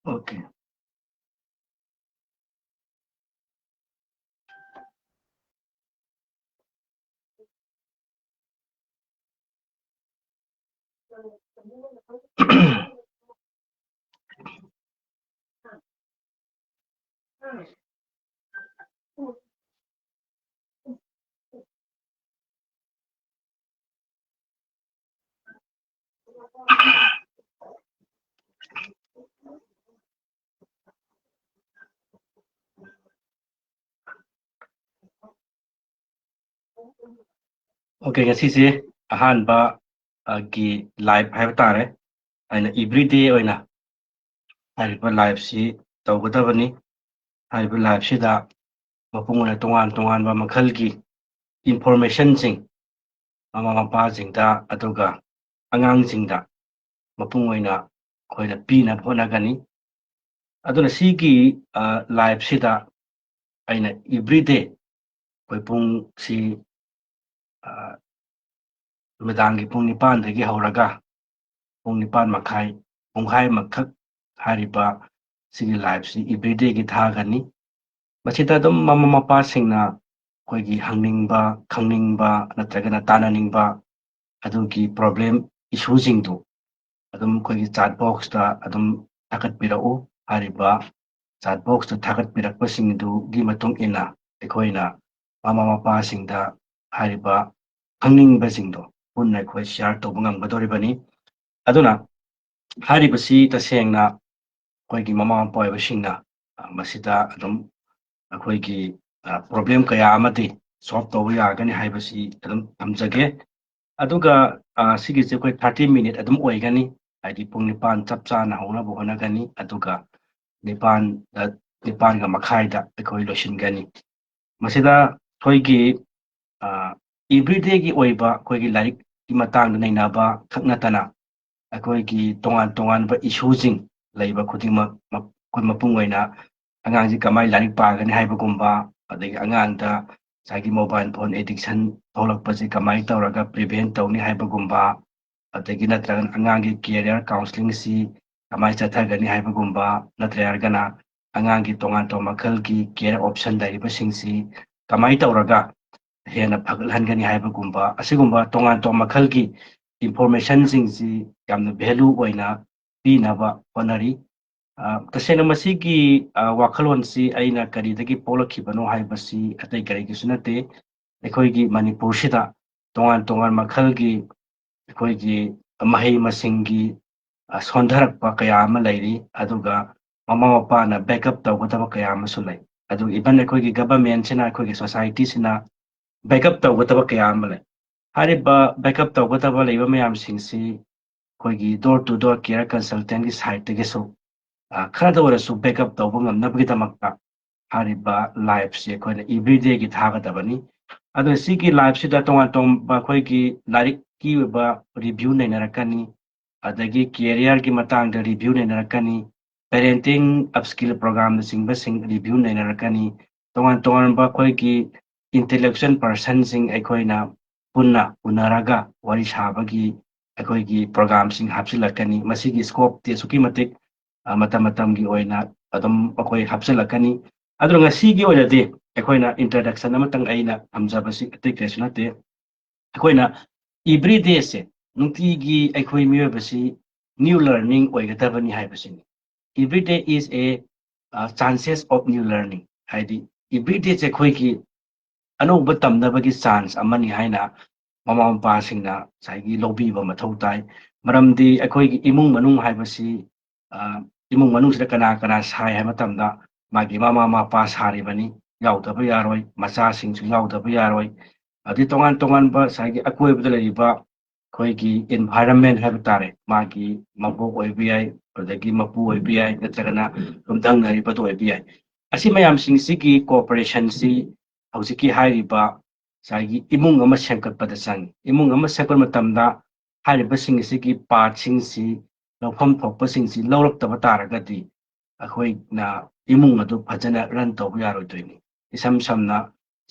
Okay. Okay, ngasisi ahanba gi live haiba tare aina everyday oina haiba live si tawgadabani haiba live sida mapunguna tongan tongan ba makhalgi information sing mama mapa singda aduga angang singda mapung oina khoina pina phonagani aduna sigi live sida aina everyday koi pung si numidangi pung nipan dagi hauraga pung nipan makhai pungkhai makhak hariba sigi live si everyday gi thagani masita dum mama mapa singna koigi hangningba khangningba natragana tananingba adugi problem issue singdu adum koigi chat box ta adum thakat pirau hariba chat box ta thakat pirakpa singdu gi matung ina ekoina mama mapa singda hariba hangningba singdu punna koi share to bangam badoribani aduna haribasi tasengna koigi mama mapa ibasingna masita adum akhoi problem kaya amati solve to yagani haibasi adum tamjage aduga sigi je koi 30 minute adum oigani haidi pung nipan chapcha na hona bohona gani aduga nipan nipan ga makhai da akhoi losin gani masida khoigi everyday gi oiba khoigi larik ki matang na nainaba khaknatana akhoi tongan tongan ba issue jing leiba khudima koi mapung oina angang kamai larik pagani haibagumba adagi angangda sagi mobile phone addiction tholakpasi kamai tawraga prevent tawni haibagumba adagi natragan angangi career counseling si kamai chathagani haibagumba natrayargana angangi tongan to makhalgi care option daiba singsi kamai tawraga hena phagalhangani haibagumba asigumba tongan to makhalgi information singsi yamna value oina pinaba honari tasena masigi wakhalon si aina karidagi polakibano haibasi atai karigi sunate ekhoi manipur sida tongan tongan makhalgi ekhoi mahai masingi sondharakpa kaya ama lairi aduga mama mapa na backup tawgataba kaya ama sulai adu iban ekhoi government sina ekhoi society sina backup tawgataba kaya ama lai hariba backup tawgataba leiba mayam singsi ekhoi door to door care consultant gi site tagi so khada orasu backup tawba ngamnabgi damakta hariba live se ekhoi everyday gi thagadabani adu sigi live sida tongan tong ba ekhoi larik ki ba review nainarakani adagi career ki matang da review nainarakani parenting upskill program na singba sing review nainarakani tongan tongan ba ekhoi intellectual person sing ekhoi punna unaraga wari sabagi ekhoi program sing hapsilakani masigi scope te suki matik matam matam gi oina adum ekhoi hapsilakani adu ngasigi oilade ekhoi introduction amatang aina amjabasi atai kresunate ekhoi everyday se nutigi ekhoi miyobasi new learning oigadabani haibasini everyday is a chances of new learning haidi everyday se ekhoi anouba tamnabagi chance amani haina mama mapa singna saigi lobiba mathau tai maramdi ekhoi imung manung haibasi imung manung sida kana kana sai hai matamda magi mama mapa saribani yaudaba yaroi macha singsu yaudaba yaroi adi tongan tongan ba saigi akoibda leriba ekhoi environment haiba tare magi mabok oibiyai adagi mapu oibiyai natragana rumdang nariba to oibiyai asi mayam sing sigi cooperation si hौजिकी हाइरिबा साइगी इमुंग अमा सेंकटपदा संग इमुंग अमा सेंकट मतमदा हाइरिबा सिंग सिगी part सिंग सी लौफम थोकपा सिंग सी लौरक्तबा तारगदी अखोइना इमुंग अदु फजना run तौबा यारोइदोइनी इसम समना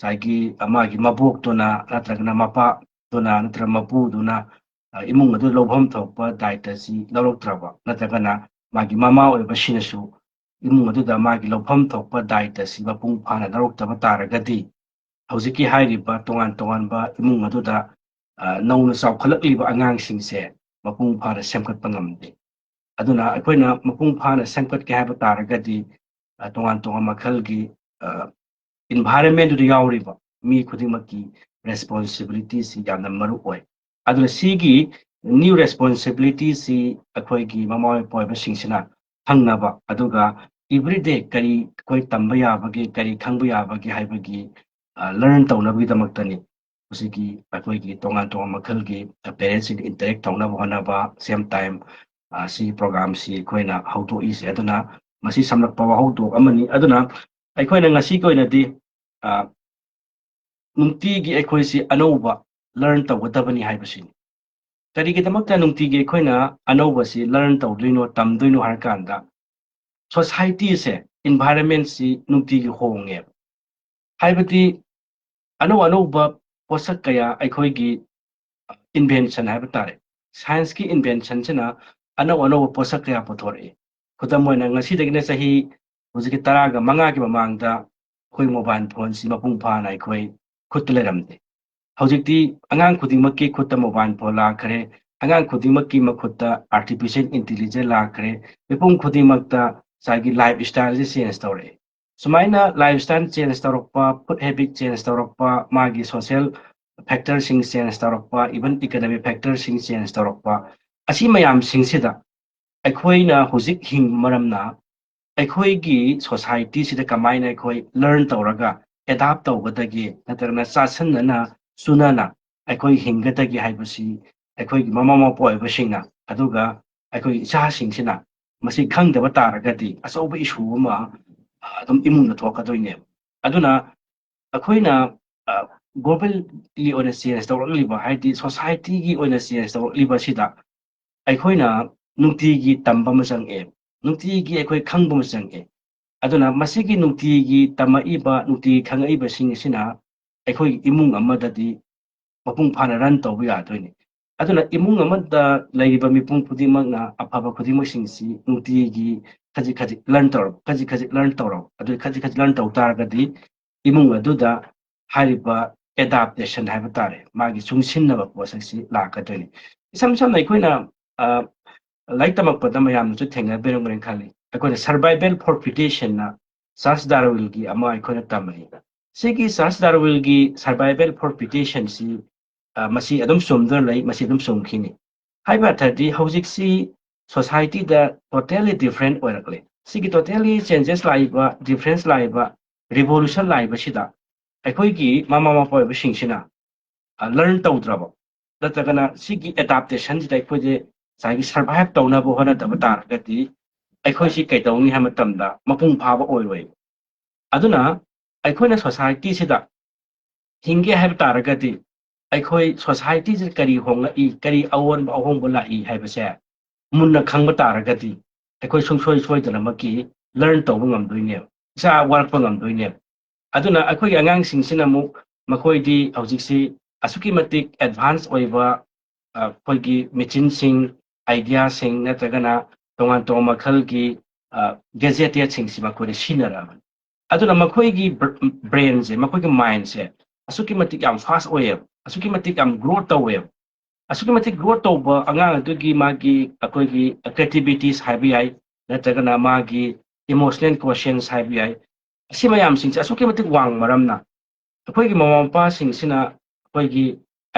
साइगी अमागी मबोक तोना नत्रगना मपा तोना नत्र मपु दुना इमुंग अदु लौफम थोकपा दायित्व सी लौरक्त्रबा नत्रगना ꯃꯥꯒꯤ ꯃꯃꯥ ꯑꯣꯏꯕꯁꯤꯅꯁꯨ ꯏꯃꯨꯡ ꯑꯗꯨꯗ ꯃꯥꯒꯤ ꯂꯧꯐꯝ ꯊꯣꯛꯄ ꯗꯥꯏꯇ ꯑꯁꯤ ꯃꯄꯨꯡ ꯐꯥꯅ ꯂꯧꯔꯛꯇꯕ ꯇꯥꯔꯒꯗꯤ ꯍꯧꯖꯤꯛꯀꯤ ꯍꯥꯏꯔꯤꯕ ꯇꯣꯉꯥꯟꯕ ꯏꯃꯨꯡ ꯑꯗꯨꯗ ꯅꯧꯅ ꯆꯥꯎꯈꯠꯂꯛꯂꯤꯕ ꯑꯉꯥꯡꯁꯤꯡꯁꯦ ꯃꯄꯨꯡ ꯐꯥꯅ ꯁꯦꯝꯒꯠꯄ ꯉꯝꯗꯦ ꯑꯗꯨꯅ ꯑꯩꯈꯣꯏꯅ ꯃꯄꯨꯡ ꯐꯥꯅ ꯁꯦꯝꯒꯠꯀꯦ ꯍꯥꯏꯕ ꯇꯥꯔꯒꯗꯤ ꯇꯣꯉꯥꯟ ꯃꯈꯜꯒꯤ environment ꯌꯥꯎꯔꯤꯕ ꯃꯤ ꯈꯨꯗꯤꯡꯃꯛꯀꯤ responsibility ꯌꯥꯝꯅ ꯃꯔꯨ ꯑꯣꯏ ꯑꯗꯨꯅ ꯁꯤꯒꯤ new responsibility ꯑꯩꯈꯣꯏꯒꯤ ꯃꯃꯥ ꯃꯄꯥ ꯑꯣꯏꯕꯁꯤꯡꯁꯤꯅ ꯈꯪꯅꯕ ꯑꯗꯨꯒ everyday ꯀꯔꯤ ꯑꯩꯈꯣꯏ ꯇꯝꯕ ꯌꯥꯕꯒꯦ ꯀꯔꯤ ꯈꯪꯕ ꯌꯥꯕꯒꯦ ꯍꯥꯏꯕꯒꯤ learn ꯇꯧꯅꯕꯒꯤꯗꯃꯛꯇꯅꯤ ꯍꯧꯖꯤꯛꯀꯤ ꯑꯩꯈꯣꯏꯒꯤ ꯇꯣꯉꯥꯟ ꯃꯈꯜꯒꯤ ꯄꯦꯔꯦꯟꯠꯁꯤꯡ interact ꯇꯧꯅꯕ ꯍꯣꯠꯅꯕ same time ꯁꯤ ꯄ꯭ꯔꯣꯒ꯭ꯔꯥꯝꯁꯤ ꯑꯩꯈꯣꯏꯅ ꯍꯧꯗꯣꯛꯏꯁꯦ ꯑꯗꯨꯅ ꯃꯁꯤ ꯁꯝꯂꯞꯄ ꯋꯥꯍꯧꯗꯣꯛ ꯑꯃꯅꯤ ꯑꯗꯨꯅ ꯑꯩꯈꯣꯏꯅ ꯉꯁꯤꯒꯤ ꯑꯣꯏꯅꯗꯤ ꯅꯨꯡꯇꯤꯒꯤ ꯑꯩꯈꯣꯏꯁꯤ ꯑꯅꯧꯕ learn ꯇꯧꯒꯗꯕꯅꯤ ꯍꯥꯏꯕꯁꯤꯅꯤ ꯀꯔꯤꯒꯤꯗꯃꯛꯇ ꯅꯨꯡꯇꯤꯒꯤ ꯑꯩꯈꯣꯏꯅ ꯑꯅꯧꯕꯁꯤ learn ꯇꯧꯗꯣꯏꯅꯣ ꯇꯝꯗꯣꯏꯅꯣ ꯍꯥꯏꯔꯀꯥꯟꯗ ꯁꯣꯁꯥꯏꯇꯤꯁꯦ environmentꯁꯤ ꯅꯨꯡꯇꯤꯒꯤ ꯍꯣꯡꯉꯦ ꯍꯥꯏꯕꯗꯤ ꯑꯅꯧꯕ ꯄꯣꯠꯁꯛ ꯀꯌꯥ ꯑꯩꯈꯣꯏꯒꯤ invention ꯍꯥꯏꯕ ꯇꯥꯔꯦ ꯁꯥꯏꯟꯁꯀꯤ inventionꯁꯤꯅ ꯑꯅꯧꯕ ꯄꯣꯠꯁꯛ ꯀꯌꯥ ꯄꯨꯊꯣꯔꯛꯏ ꯈꯨꯗꯝ ꯑꯣꯏꯅ ꯉꯁꯤꯗꯒꯤꯅ ꯆꯍꯤ ꯍꯧꯖꯤꯛꯀꯤ 10ꯒꯤ ꯃꯃꯥꯡꯗ ꯑꯩꯈꯣꯏ ꯃꯣꯕꯥꯏꯜ ꯐꯣꯟꯁꯤ ꯃꯄꯨꯡ ꯐꯥꯅ ꯑꯩꯈꯣꯏ ꯈꯨꯠꯇ ꯂꯩꯔꯝꯗꯦ ꯍꯧꯖꯤꯛꯇꯤ ꯑꯉꯥꯡ ꯈꯨꯗꯤꯡꯃꯛꯀꯤ ꯈꯨꯠꯇ ꯃꯣꯕꯥꯏꯜ ꯐꯣꯟ ꯂꯥꯛꯈ꯭ꯔꯦ ꯑꯉꯥꯡ ꯈꯨꯗꯤꯡꯃꯛꯀꯤ ꯃꯈꯨꯠꯇ artificial intelligence ꯂꯥꯛꯈ꯭ꯔꯦ ꯃꯤꯄꯨꯝ ꯈꯨꯗꯤꯡꯃꯛꯇ ꯉꯁꯥꯏꯒꯤ ꯂꯥꯏꯐ ꯁ꯭ꯇꯥꯏꯜꯁꯤ ꯆꯦꯟꯖ ꯇꯧꯔꯛꯏ ꯁꯨꯃꯥꯏꯅ ꯂꯥꯏꯐ ꯁ꯭ꯇꯥꯏꯜ ꯆꯦꯟꯖ ꯇꯧꯔꯛꯄ ꯐꯨꯗ ꯍꯦꯕꯤꯠ ꯆꯦꯟꯖ ꯇꯧꯔꯛꯄ ꯃꯥꯒꯤ ꯁꯣꯁꯤꯌꯦꯜ ꯐꯦꯛꯇꯔꯁꯤꯡ ꯆꯦꯟꯖ ꯇꯧꯔꯛꯄ ꯏꯚꯟ ꯏꯀꯣꯅꯣꯃꯤक ꯐꯦꯛꯇꯔꯁꯤꯡ ꯆꯦꯟꯖ ꯇꯧꯔꯛꯄ ꯑꯁꯤ ꯃꯌꯥꯝꯁꯤꯡꯁꯤꯗ ꯑꯩꯈꯣꯏꯅ ꯍꯧꯖꯤꯛ ꯍꯤꯡꯕ ꯃꯔꯝꯅ ꯑꯩꯈꯣꯏꯒꯤ ꯁꯣꯁꯥꯏꯇꯤꯁꯤꯗ ꯀꯃꯥꯏꯅ ꯑꯩꯈꯣꯏ learn ꯇꯧꯔꯒ ꯑꯦꯗꯥꯞ ꯇꯧꯒꯗꯒꯦ ꯅꯠꯇ꯭ꯔꯒꯅ ꯆꯥꯁꯟꯅꯅ ꯆꯨꯅꯅ ꯑꯩꯈꯣꯏ ꯍꯤꯡꯒꯗꯒꯦ ꯍꯥꯏꯕꯁꯤ ꯑꯩꯈꯣꯏꯒꯤ ꯃꯃꯥ ꯃꯄꯥ ꯑꯣꯏꯕꯁꯤꯡꯅ ꯑꯗꯨꯒ ꯑꯩꯈꯣꯏꯒꯤ ꯏꯆꯥꯁꯤꯡꯁꯤꯅ ꯃꯁꯤ ꯈꯪꯗꯕ ꯇꯥꯔꯒꯗꯤ ꯑꯆꯧꯕ ꯏꯁꯨ ꯑꯃ ꯑꯗꯨꯝ ꯏꯃꯨꯡꯗ ꯊꯣꯛꯀꯗꯣꯏꯅꯦꯕ ꯑꯗꯨꯅ ꯑꯩꯈꯣꯏꯅ ꯒ꯭ꯂꯣꯕꯦꯜꯒꯤ ꯑꯣꯏꯅ ꯆꯦꯟꯖ ꯇꯧꯔꯛꯂꯤꯕ ꯍꯥꯏꯗꯤ ꯁꯣꯁꯥꯏꯇꯤꯒꯤ ꯑꯣꯏꯅ ꯆꯦꯟꯖ ꯇꯧꯔꯛꯂꯤꯕꯁꯤꯗ ꯑꯩꯈꯣꯏꯅ ꯅꯨꯡꯇꯤꯒꯤ ꯇꯝꯕ ꯑꯃ ꯆꯪꯉꯦ ꯅꯨꯡꯇꯤꯒꯤ ꯑꯩꯈꯣꯏ ꯈꯪꯕ ꯑꯃ ꯆꯪꯉꯦ ꯑꯗꯨꯅ ꯃꯁꯤꯒꯤ ꯅꯨꯡꯇꯤꯒꯤ ꯇꯝꯃꯛꯏꯕ ꯅꯨꯡꯇꯤꯒꯤ ꯈꯪꯉꯛꯏꯕꯁꯤꯡ ꯑꯁꯤꯅ ꯑꯩꯈꯣꯏꯒꯤ ꯏꯃꯨꯡ ꯑꯃꯗꯗꯤ ꯃꯄꯨꯡ ꯐꯥꯅ run ꯇꯧꯕ ꯌꯥꯗꯣꯏꯅꯤ ꯑꯗꯨꯅ ꯏꯃꯨꯡ ꯑꯃꯗ ꯂꯩꯔꯤꯕ ꯃꯤꯄꯨꯝ ꯈꯨꯗꯤꯡꯃꯛꯅ ꯑꯐꯕ ꯈꯨꯗꯤꯡꯃꯛꯁꯤꯡꯁꯤ ꯅꯨꯡꯇꯤꯒꯤ ꯈꯖꯤꯛ learn ꯇꯧꯔꯛ ꯈꯖꯤꯛ learn ꯇꯧꯔꯛ ꯑꯗꯨ ꯈꯖꯤꯛ learn ꯇꯧ ꯇꯥꯔꯒꯗꯤ ꯏꯃꯨꯡ ꯑꯗꯨꯗ ꯍꯥꯏꯔꯤꯕ adaptation ꯍꯥꯏꯕ ꯇꯥꯔꯦ ꯃꯥꯒꯤ ꯆꯨꯡꯁꯤꯟꯅꯕ ꯄꯣꯠꯁꯛꯁꯤ ꯂꯥꯛꯀꯗꯣꯏꯅꯤ ꯏꯁꯝ ꯁꯝꯅ ꯑꯩꯈꯣꯏꯅ ꯂꯥꯏꯔꯤꯛ ꯇꯝꯃꯛꯄꯗ ꯃꯌꯥꯝꯅꯁꯨ ꯊꯦꯡꯅꯕꯤꯔꯝꯒꯅꯤ ꯈꯜꯂꯤ ꯑꯩꯈꯣꯏꯅ survival for predation ꯆꯥꯔꯜꯁ ꯗꯥꯔꯋꯤꯟꯒꯤ ꯑꯃ ꯑꯩꯈꯣꯏꯅ ꯇꯝꯃꯤ ꯁꯤꯒꯤ ꯆꯥꯔꯜꯁ ꯗꯥꯔꯋꯤꯟꯒꯤ survival for predation ꯁꯤ ꯃꯁꯤ ꯑꯗꯨꯝ ꯆꯨꯝꯗꯨꯅ ꯂꯩ ꯃꯁꯤ ꯑꯗꯨꯝ ꯆꯨꯝꯈꯤꯅꯤ ꯍꯥꯏꯕ ꯑꯔꯊꯗꯤ ꯍꯧꯖꯤꯛꯁꯤ ꯁꯣꯁꯥꯏꯇꯤꯗ ꯇꯣꯇꯦꯜꯂꯤ ꯗꯤꯐꯔꯦꯟꯠ ꯑꯣꯏꯔꯛꯂꯦ ꯁꯤꯒꯤ ꯇꯣꯇꯦꯜꯂꯤ ꯆꯦꯟꯖꯦꯁ ꯂꯥꯛꯏꯕ ꯗꯤꯐꯔꯦꯟꯁ ꯂꯥꯛꯏꯕ ꯔꯤꯚꯣꯂꯨꯁꯟ ꯂꯥꯛꯏꯕꯁꯤꯗ ꯑꯩꯈꯣꯏꯒꯤ ꯃꯃꯥ ꯃꯄꯥ ꯑꯣꯏꯕꯁꯤꯡꯁꯤꯅ learn ꯇꯧꯗ꯭ꯔꯕ ꯅꯠꯇ꯭ꯔꯒꯅ ꯁꯤꯒꯤ adaptationꯁꯤꯗ ꯑꯩꯈꯣꯏꯁꯦ ꯉꯁꯥꯏꯒꯤ survive ꯇꯧꯅꯕ ꯍꯣꯠꯅꯗꯕ ꯇꯥꯔꯒꯗꯤ ꯑꯩꯈꯣꯏꯁꯤ ꯀꯩꯗꯧꯅꯤ ꯍꯥꯏꯕ ꯃꯇꯝꯗ ꯃꯄꯨꯡ ꯐꯥꯕ ꯑꯣꯏꯔꯣꯏ ꯑꯗꯨꯅ ꯑꯩꯈꯣꯏꯅ ꯁꯣꯁꯥꯏꯇꯤꯁꯤꯗ ꯍꯤꯡꯒꯦ ꯍꯥꯏꯕ ꯇꯥꯔꯒꯗꯤ ꯑꯩꯈꯣꯏ ꯁꯣꯁꯥꯏꯇꯤꯁꯤꯗ ꯀꯔꯤ ꯍꯣꯡꯂꯛꯏ ꯀꯔꯤ ꯑꯑꯣꯟꯕ ꯑꯍꯣꯡꯕ ꯂꯥꯛꯏ ꯍꯥꯏꯕꯁꯦ ꯃꯨꯟꯅ ꯈꯪꯕ ꯇꯥꯔꯒꯗꯤ ꯑꯩꯈꯣꯏ ꯁꯨꯡꯁꯣꯏ ꯁꯣꯏꯗꯅꯃꯛꯀꯤ learn ꯇꯧꯕ ꯉꯝꯗꯣꯏꯅꯦꯕ ꯏꯆꯥ ꯋꯥꯔꯛꯄ ꯉꯝꯗꯣꯏꯅꯦꯕ ꯑꯗꯨꯅ ꯑꯩꯈꯣꯏꯒꯤ ꯑꯉꯥꯡꯁꯤꯡꯁꯤꯅ ꯑꯃꯨꯛ ꯃꯈꯣꯏꯗꯤ ꯍꯧꯖꯤꯛꯁꯤ ꯑꯁꯨꯛꯀꯤ ꯃꯇꯤꯛ ꯑꯦꯗꯚꯥꯟꯁ ꯑꯣꯏꯕ ꯑꯩꯈꯣꯏꯒꯤ ꯃꯦꯆꯤꯟꯁꯤꯡ ꯑꯥꯏꯗꯤꯌꯥꯁꯤꯡ ꯅꯠꯇ꯭ꯔꯒꯅ ꯇꯣꯉꯥꯟ ꯃꯈꯜꯒꯤ ꯒꯦꯖꯦꯇꯦꯠꯁꯤꯡꯁꯤ ꯃꯈꯣꯏꯅ ꯁꯤꯖꯤꯟꯅꯔꯛꯑꯕꯅꯤ ꯑꯗꯨꯅ ꯃꯈꯣꯏꯒꯤ ꯕ꯭ꯔꯦꯟꯁꯦ ꯃꯈꯣꯏꯒꯤ ꯃꯥꯏꯟꯁꯦ ꯑꯁꯨꯛꯀꯤ ꯃꯇꯤꯛ ꯌꯥꯝ ꯐꯥꯁ ꯑꯣꯏꯌꯦꯕ ꯑꯁꯨꯛꯀꯤ ꯃꯇꯤꯛ ꯌꯥꯝ ꯒ꯭ꯔꯣꯊ ꯇꯧꯋꯦꯕ ꯑꯁꯨꯛꯀꯤ ꯃꯇꯤꯛ ꯒ꯭ꯔꯣꯊ ꯇꯧꯕ ꯑꯉꯥꯡ ꯑꯗꯨꯒꯤ ꯃꯥꯒꯤ ꯑꯩꯈꯣꯏꯒꯤ ꯀ꯭ꯔꯤꯌꯦꯇꯤꯕꯤꯇꯤꯁ ꯍꯥꯏꯕ ꯌꯥꯏ ꯅꯠꯇ꯭ꯔꯒꯅ ꯃꯥꯒꯤ ꯏꯃꯣꯁꯅꯦꯜ ꯀꯣꯁꯤꯌꯦꯟꯁ ꯍꯥꯏꯕ ꯌꯥꯏ ꯑꯁꯤ ꯃꯌꯥꯝꯁꯤꯡꯁꯦ ꯑꯁꯨꯛꯀꯤ ꯃꯇꯤꯛ ꯋꯥꯡ ꯃꯔꯝꯅ ꯑꯩꯈꯣꯏꯒꯤ ꯃꯃꯥ ꯃꯄꯥꯁꯤꯡꯁꯤꯅ ꯑꯩꯈꯣꯏꯒꯤ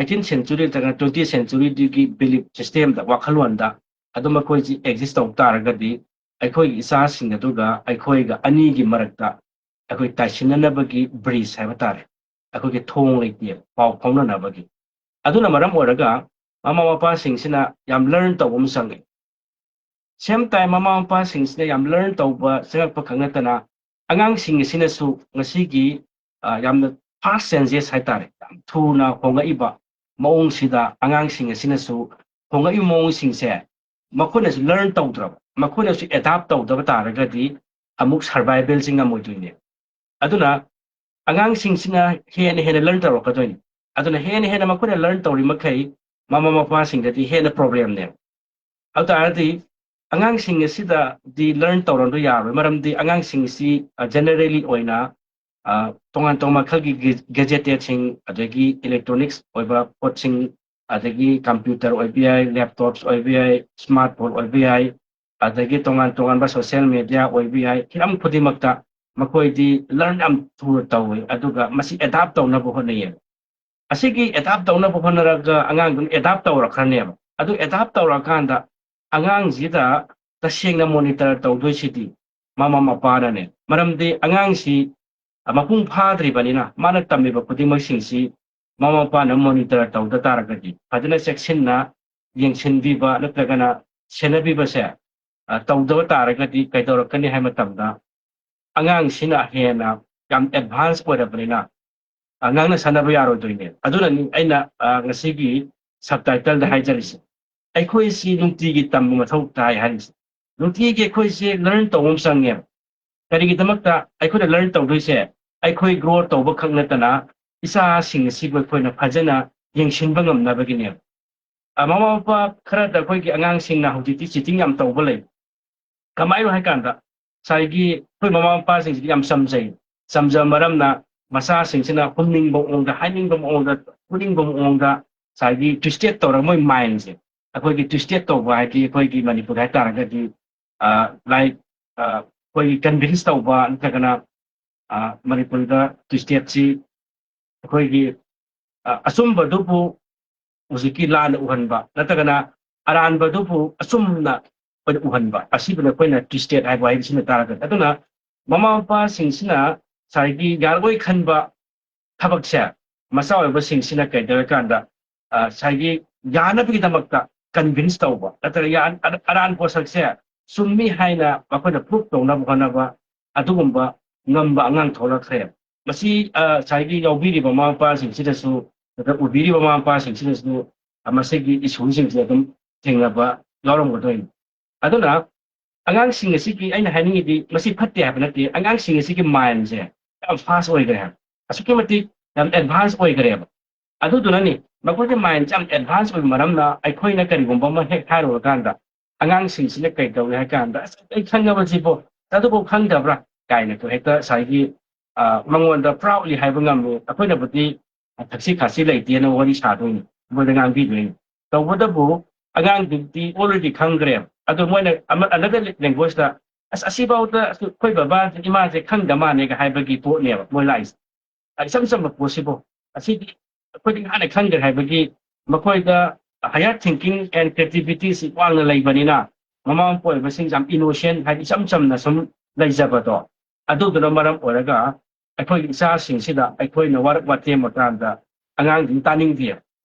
18th century ꯅꯠꯇ꯭ꯔꯒ 20th centuryꯒꯤ ꯕꯤꯂꯤꯞ ꯁꯤꯁꯇꯦꯝꯗ ꯋꯥꯈꯜꯂꯣꯟꯗ ꯑꯗꯨꯝ ꯑꯩꯈꯣꯏꯁꯤ ꯑꯦꯛꯖꯤꯁ ꯇꯧ ꯇꯥꯔꯒꯗꯤ ꯑꯩꯈꯣꯏꯒꯤ ꯏꯆꯥꯁꯤꯡ ꯑꯗꯨꯒ ꯑꯩꯈꯣꯏꯒ ꯑꯅꯤꯒꯤ ꯃꯔꯛꯇ ꯑꯩꯈꯣꯏ ꯇꯥꯏꯁꯤꯟꯅꯅꯕꯒꯤ ꯕ꯭ꯔꯤꯖ ꯍꯥꯏꯕ ꯇꯥꯔꯦ ꯑꯩꯈꯣꯏꯒꯤ ꯊꯣꯡ ꯂꯩꯇꯦ ꯄꯥꯎ ꯐꯥꯎꯅꯅꯕꯒꯤ ꯑꯗꯨꯅ ꯃꯔꯝ ꯑꯣꯏꯔꯒ ꯃꯃꯥ ꯃꯄꯥꯁꯤꯡꯁꯤꯅ ꯌꯥꯝ learn ꯇꯧꯕ ꯑꯃ ꯆꯪꯉꯤ same time ꯃꯃꯥ ꯃꯄꯥꯁꯤꯡꯁꯤꯅ ꯌꯥꯝ learn ꯇꯧꯕ ꯆꯪꯉꯛꯄ ꯈꯛ ꯅꯠꯇꯅ ꯑꯉꯥꯡꯁꯤꯡ ꯑꯁꯤꯅꯁꯨ ꯉꯁꯤꯒꯤ ꯌꯥꯝꯅ fast changes ꯍꯥꯏꯇꯥꯔꯦ ꯌꯥꯝ ꯊꯨꯅ ꯍꯣꯡꯂꯛꯏꯕ ꯃꯑꯣꯡꯁꯤꯗ ꯑꯉꯥꯡꯁꯤꯡ ꯑꯁꯤꯅꯁꯨ ꯍꯣꯡꯂꯛꯏꯕ ꯃꯑꯣꯡꯁꯤꯡꯁꯦ ꯃꯈꯣꯏꯅꯁꯨ learn ꯇꯧꯗ꯭ꯔꯕ ꯃꯈꯣꯏꯅꯁꯨ ꯑꯦꯗꯥꯞ ꯇꯧꯗꯕ ꯇꯥꯔꯒꯗꯤ ꯑꯃꯨꯛ ꯁꯔꯚꯥꯏꯚꯦꯜꯁꯤ ꯉꯝꯃꯣꯏꯗꯣꯏꯅꯦ ꯑꯗꯨꯅ ꯑꯉꯥꯡꯁꯤꯡꯁꯤꯅ ꯍꯦꯟꯅ learn ꯇꯧꯔꯛꯀꯗꯣꯏꯅꯤ ꯑꯗꯨꯅ ꯍꯦꯟꯅ ꯃꯈꯣꯏꯅ learn ꯇꯧꯔꯤ ꯃꯈꯩ ꯃꯃꯥ ꯃꯄꯥꯁꯤꯡꯗꯗꯤ ꯍꯦꯟꯅ ꯄ꯭ꯔꯣꯕ꯭ꯂꯦꯝꯅꯦ ꯑꯗꯨ ꯇꯥꯔꯗꯤ ꯑꯉꯥꯡꯁꯤꯡ ꯑꯁꯤꯗ ꯗꯤ ꯂꯔꯟ ꯇꯧꯔꯝꯕ ꯌꯥꯔꯣꯏ ꯃꯔꯝꯗꯤ ꯑꯉꯥꯡꯁꯤꯡ ꯑꯁꯤ ꯖꯦꯅꯔꯦꯂꯤ ꯑꯣꯏꯅ ꯇꯣꯉꯥꯟ ꯇꯣꯉꯥꯟ ꯃꯈꯜꯒꯤ ꯒꯦꯖꯦꯇꯦꯠꯁꯤꯡ ꯑꯗꯒꯤ ꯏꯂꯦꯛꯇ꯭ꯔꯣꯅꯤꯛꯁ ꯑꯣꯏꯕ ꯄꯣꯠꯁꯤꯡ ꯑꯗꯒꯤ ꯀꯝꯄ꯭ꯌꯨꯇꯔ ꯑꯣꯏꯕ ꯌꯥꯏ ꯂꯦꯞꯇꯣꯞꯁ ꯑꯣꯏꯕ ꯌꯥꯏ ꯁ꯭ꯃꯥꯔꯠ ꯐꯣꯟ ꯑꯣꯏꯕ ꯌꯥꯏ ꯑꯗꯒꯤ ꯇꯣꯉꯥꯟ ꯇꯣꯉꯥꯟꯕ ꯁꯣꯁꯤꯌꯦꯜ ꯃꯦꯗꯤꯌꯥ ꯑꯣꯏꯕ ꯌꯥꯏ ꯍꯤꯔꯝ ꯈꯨꯗꯤꯡꯃꯛꯇ ꯃꯈꯣꯏꯗꯤ ꯂꯔꯟ ꯌꯥꯝ ꯊꯨꯅ ꯇꯧꯏ ꯑꯗꯨꯒ ꯃꯁꯤ ꯑꯦꯗꯥꯞ ꯇꯧꯅꯕ ꯍꯣꯠꯅꯩ ꯑꯁꯤꯒꯤ ꯑꯦꯗꯥꯞ ꯇꯧꯅꯕ ꯍꯣꯠꯅꯔꯒ ꯑꯉꯥꯡꯗꯨꯅ ꯑꯦꯗꯥꯞ ꯇꯧꯔꯛꯈ꯭ꯔꯅꯦꯕ ꯑꯗꯨ ꯑꯦꯗꯥꯞ ꯇꯧꯔꯀꯥꯟꯗ ꯑꯉꯥꯡꯁꯤꯗ ꯇꯁꯦꯡꯅ ꯃꯣꯅꯤꯇꯔ ꯇꯧꯗꯣꯏꯁꯤꯗꯤ ꯃꯃꯥ ꯃꯄꯥꯅꯅꯦ ꯃꯔꯝꯗꯤ ꯑꯉꯥꯡꯁꯤ ꯃꯄꯨꯡ ꯐꯥꯗ꯭ꯔꯤꯕꯅꯤꯅ ꯃꯥꯅ ꯇꯝꯃꯤꯕ ꯈꯨꯗꯤꯡꯃꯛꯁꯤꯡꯁꯤ ꯃꯃꯥ ꯃꯄꯥꯅ ꯃꯣꯅꯤꯇꯔ ꯇꯧꯗ ꯇꯥꯔꯒꯗꯤ ꯐꯖꯅ ꯆꯦꯛꯁꯤꯟꯅ ꯌꯦꯡꯁꯤꯟꯕꯤꯕ ꯅꯠꯇ꯭ꯔꯒꯅ ꯁꯦꯟꯅꯕꯤꯕꯁꯦ ꯇꯧꯗꯕ ꯇꯥꯔꯒꯗꯤ ꯀꯩꯗꯧꯔꯛꯀꯅꯤ ꯍꯥꯏꯕ ꯃꯇꯝꯗ ꯑꯉꯥꯡꯁꯤꯅ ꯍꯦꯟꯅ ꯌꯥꯝ ꯑꯦꯗꯚꯥꯟꯁ ꯑꯣꯏꯔꯕꯅꯤꯅ ꯉꯥꯡꯅ ꯁꯥꯟꯅꯕ ꯌꯥꯔꯣꯏꯗꯣꯏꯅꯦ ꯑꯗꯨꯅꯅꯤ ꯑꯩꯅ ꯉꯁꯤꯒꯤ ꯁꯕꯇꯥꯏꯇꯜꯗ ꯍꯥꯏꯖꯔꯤꯁꯦ ꯑꯩꯈꯣꯏꯁꯤ ꯅꯨꯡꯇꯤꯒꯤ ꯇꯝꯕ ꯃꯊꯧ ꯇꯥꯏ ꯍꯥꯏꯔꯤꯁꯦ ꯅꯨꯡꯇꯤꯒꯤ ꯑꯩꯈꯣꯏꯁꯤ ꯂꯔꯟ ꯇꯧꯕ ꯑꯃ ꯆꯪꯉꯦꯕ ꯀꯔꯤꯒꯤꯗꯃꯛꯇ ꯑꯩꯈꯣꯏꯅ ꯂꯔꯟ ꯇꯧꯗꯣꯏꯁꯦ ꯑꯩꯈꯣꯏ ꯒ꯭ꯔꯣ ꯇꯧꯕ ꯈꯛ ꯅꯠꯇꯅ ꯏꯆꯥꯁꯤꯡ ꯑꯁꯤꯕꯨ ꯑꯩꯈꯣꯏꯅ ꯐꯖꯅ ꯌꯦꯡꯁꯤꯟꯕ ꯉꯝꯅꯕꯒꯤꯅꯦꯕ ꯃꯃꯥ ꯃꯄꯥ ꯈꯔꯗ ꯑꯩꯈꯣꯏꯒꯤ ꯑꯉꯥꯡꯁꯤꯡꯅ ꯍꯧꯖꯤꯛꯇꯤ ꯆꯤꯇꯤꯡ ꯌꯥꯝ ꯇꯧꯕ ꯂꯩ ꯀꯃꯥꯏꯅꯣ ꯍꯥꯏꯀꯥꯟꯗ ꯉꯁꯥꯏꯒꯤ ꯑꯩꯈꯣꯏ ꯃꯃꯥ ꯃꯄꯥꯁꯤꯡꯁꯤꯗꯤ ꯌꯥꯝ ꯆꯝꯖꯩ ꯆꯝꯖꯕ ꯃꯔꯝꯅ ꯃꯆꯥꯁꯤꯡꯁꯤꯅ ꯍꯨꯝꯅꯤꯡꯕ ꯃꯑꯣꯡꯗ ꯍꯥꯏꯅꯤꯡꯕ ꯃꯑꯣꯡꯗ ꯄꯨꯅꯤꯡꯕ ꯃꯑꯣꯡꯗ ꯉꯁꯥꯏꯒꯤ ꯇ꯭ꯋꯤꯁꯇꯦꯠ ꯇꯧꯔꯒ ꯃꯣꯏ ꯃꯥꯏꯟꯁꯦ ꯑꯩꯈꯣꯏꯒꯤ ꯇ꯭ꯋꯤꯁꯇꯦꯠ ꯇꯧꯕ ꯍꯥꯏꯗꯤ ꯑꯩꯈꯣꯏꯒꯤ ꯃꯅꯤꯄꯨꯔ ꯍꯥꯏꯇꯥꯔꯒꯗꯤ ꯂꯥꯏꯛ ꯑꯩꯈꯣꯏꯒꯤ ꯀꯟꯚꯤꯟꯁ ꯇꯧꯕ ꯅꯠꯇ꯭ꯔꯒꯅ ꯃꯅꯤꯄꯨꯔꯗ ꯇ꯭ꯋꯤꯁꯇꯦꯠꯁꯤ ꯑꯩꯈꯣꯏꯒꯤ ꯑꯆꯨꯝꯕꯗꯨꯕు ꯍꯧꯖꯤꯛꯀꯤ ꯂꯥꯟꯅ ꯎꯍꯟꯕ ꯅꯠꯇ꯭ꯔꯒꯅ ꯑꯔꯥꯟꯕꯗꯨꯕꯨ ꯑꯆꯨꯝꯅ ꯑꯩꯈꯣꯏꯅ ꯎꯍꯟꯕ ꯑꯁꯤꯕꯨꯅ ꯑꯩꯈꯣꯏꯅ ꯇ꯭ꯋꯤꯁꯇꯦꯠ ꯍꯥꯏꯕ ꯍꯥꯏꯕꯁꯤꯅ ꯇꯥꯔꯒꯗꯤ ꯑꯗꯨꯅ ꯃꯃꯥ ꯃꯄꯥꯁꯤꯡꯁꯤꯅ ꯉꯁꯥꯏꯒꯤ ꯌꯥꯔꯣꯏ ꯈꯟꯕ ꯊꯕꯛꯁꯦ ꯃꯆꯥ ꯑꯣꯏꯕꯁꯤꯡꯁꯤꯅ ꯀꯩꯗꯧꯔꯀꯥꯟꯗ ꯉꯁꯥꯏꯒꯤ ꯌꯥꯅꯕꯒꯤꯗꯃꯛꯇ ꯀꯟꯚꯤꯟꯁ ꯇꯧꯕ ꯅꯠꯇ꯭ꯔꯒ ꯑꯔꯥꯟꯕ ꯄꯣꯠꯁꯛꯁꯦ ꯆꯨꯝꯃꯤ ꯍꯥꯏꯅ ꯃꯈꯣꯏꯅ ꯄ꯭ꯔꯨꯐ ꯇꯧꯅꯕ ꯍꯣꯠꯅꯕ ꯑꯗꯨꯒꯨꯝꯕ ꯉꯝꯕ ꯑꯉꯥꯡ ꯊꯣꯛꯂꯛꯈ꯭ꯔꯦ ꯃꯁꯤ ꯉꯁꯥꯏꯒꯤ ꯌꯥꯎꯕꯤꯔꯤꯕ ꯃꯃꯥ ꯃꯄꯥꯁꯤꯡꯁꯤꯗꯁꯨ ꯅꯠꯇ꯭ꯔꯒ ꯎꯕꯤꯔꯤꯕ ꯃꯃꯥ ꯃꯄꯥꯁꯤꯡꯁꯤꯗꯁꯨ ꯃꯁꯤꯒꯤ ꯏꯁꯨꯁꯤꯡꯁꯦ ꯑꯗꯨꯝ ꯊꯦꯡꯅꯕ ꯌꯥꯎꯔꯝꯒꯗꯣꯏꯅꯤ ꯑꯗꯨꯅ ꯑꯉꯥꯡꯁꯤꯡ ꯑꯁꯤꯒꯤ ꯑꯩꯅ ꯍꯥꯏꯅꯤꯡꯉꯤꯗꯤ ꯃꯁꯤ ꯐꯠꯇꯦ ꯍꯥꯏꯕ ꯅꯠꯇꯦ ꯑꯉꯥꯡꯁꯤꯡ ꯑꯁꯤꯒꯤ ꯃꯥꯏꯟꯁꯦ ꯌꯥꯝ ꯐꯥꯁ ꯑꯣꯏꯈ꯭ꯔꯦ ꯍꯥꯏꯕ ꯑꯁꯨꯛꯀꯤ ꯃꯇꯤꯛ ꯌꯥꯝ ꯑꯦꯗꯚꯥꯟꯁ ꯑꯣꯏꯈ꯭ꯔꯦꯕ ꯑꯗꯨꯗꯨꯅꯅꯤ ꯃꯈꯣꯏꯒꯤ ꯃꯥꯏꯟꯁꯦ ꯌꯥꯝ ꯑꯦꯗꯚꯥꯟꯁ ꯑꯣꯏꯕ ꯃꯔꯝꯅ ꯑꯩꯈꯣꯏꯅ ꯀꯔꯤꯒꯨꯝꯕ ꯑꯃ ꯍꯦꯛ ꯍꯥꯏꯔꯨꯔꯀꯥꯟꯗ ꯑꯉꯥꯡꯁꯤꯡꯁꯤꯅ ꯀꯩ ꯇꯧꯏ ꯍꯥꯏ ꯀꯥꯟꯗ ꯑꯁ ꯑꯩ ꯈꯪꯉꯕꯁꯤꯕꯣ ꯑꯗꯨꯕꯨ ꯈꯪꯗꯕ꯭ꯔꯥ ꯀꯥꯏꯅꯀꯣ ꯍꯦꯛꯇ ꯉꯁꯥꯏꯒꯤ ꯃꯉꯣꯟꯗ ꯄ꯭ꯔꯥꯎꯠꯂꯤ ꯍꯥꯏꯕ ꯉꯝꯃꯤ ꯑꯩꯈꯣꯏꯅꯕꯨꯗꯤ ꯊꯛꯁꯤ ꯈꯥꯁꯤ ꯂꯩꯇꯦꯅ ꯋꯥꯔꯤ ꯁꯥꯗꯣꯏꯅꯤ ꯃꯣꯏꯗ ꯉꯥꯡꯕꯤꯗꯣꯏꯅꯤ ꯇꯧꯕꯇꯕꯨ ꯑꯉꯥꯡꯗꯨꯗꯤ ꯑꯣꯜꯔꯦꯗꯤ ꯈꯪꯈ꯭ꯔꯦꯕ ꯑꯗꯨ ꯃꯣꯏꯅ ꯑꯅꯗꯔ ꯂꯦꯡꯒ꯭ꯋꯦꯖꯇ ꯑꯁꯤꯐꯥꯎꯗ ꯑꯩꯈꯣꯏ ꯕꯕꯥꯁꯦ ꯏꯃꯥꯁꯦ ꯈꯪꯗ ꯃꯥꯅꯦꯒ ꯍꯥꯏꯕꯒꯤ ꯄꯣꯠꯅꯦꯕ ꯃꯣꯏ ꯂꯥꯛꯏꯁꯦ ꯏꯆꯝ ꯆꯝꯕ ꯄꯣꯠꯁꯤꯕꯨ ꯑꯁꯤꯗꯤ ꯑꯩꯈꯣꯏꯗꯤ ꯍꯥꯟꯅ ꯈꯪꯗ꯭ꯔꯦ ꯍꯥꯏꯕꯒꯤ ꯃꯈꯣꯏꯗ ꯍꯥꯌꯔ ꯊꯤꯡꯀꯤꯡ ꯑꯦꯟ ꯀ꯭ꯔꯤꯌꯦꯇꯤꯕꯤꯇꯤꯁꯤ ꯋꯥꯡꯅ ꯂꯩꯕꯅꯤꯅ ꯃꯃꯥ ꯃꯄꯥ ꯑꯣꯏꯕꯁꯤꯡ ꯌꯥꯝ ꯏꯅꯣꯁꯦꯟ ꯍꯥꯏꯗꯤ ꯏꯆꯝ ꯆꯝꯅ ꯁꯨꯝ ꯂꯩꯖꯕꯗꯣ ꯑꯗꯨꯗꯨꯅ ꯃꯔꯝ ꯑꯣꯏꯔꯒ ꯑꯩꯈꯣꯏꯒꯤ ꯏꯆꯥꯁꯤꯡꯁꯤꯗ ꯑꯩꯈꯣꯏꯅ ꯋꯥꯔꯛ ꯋꯥꯇꯦꯝꯕ ꯀꯥꯟꯗ ꯑꯉꯥꯡꯁꯤꯡ ꯇꯥꯅꯤꯡꯗꯦ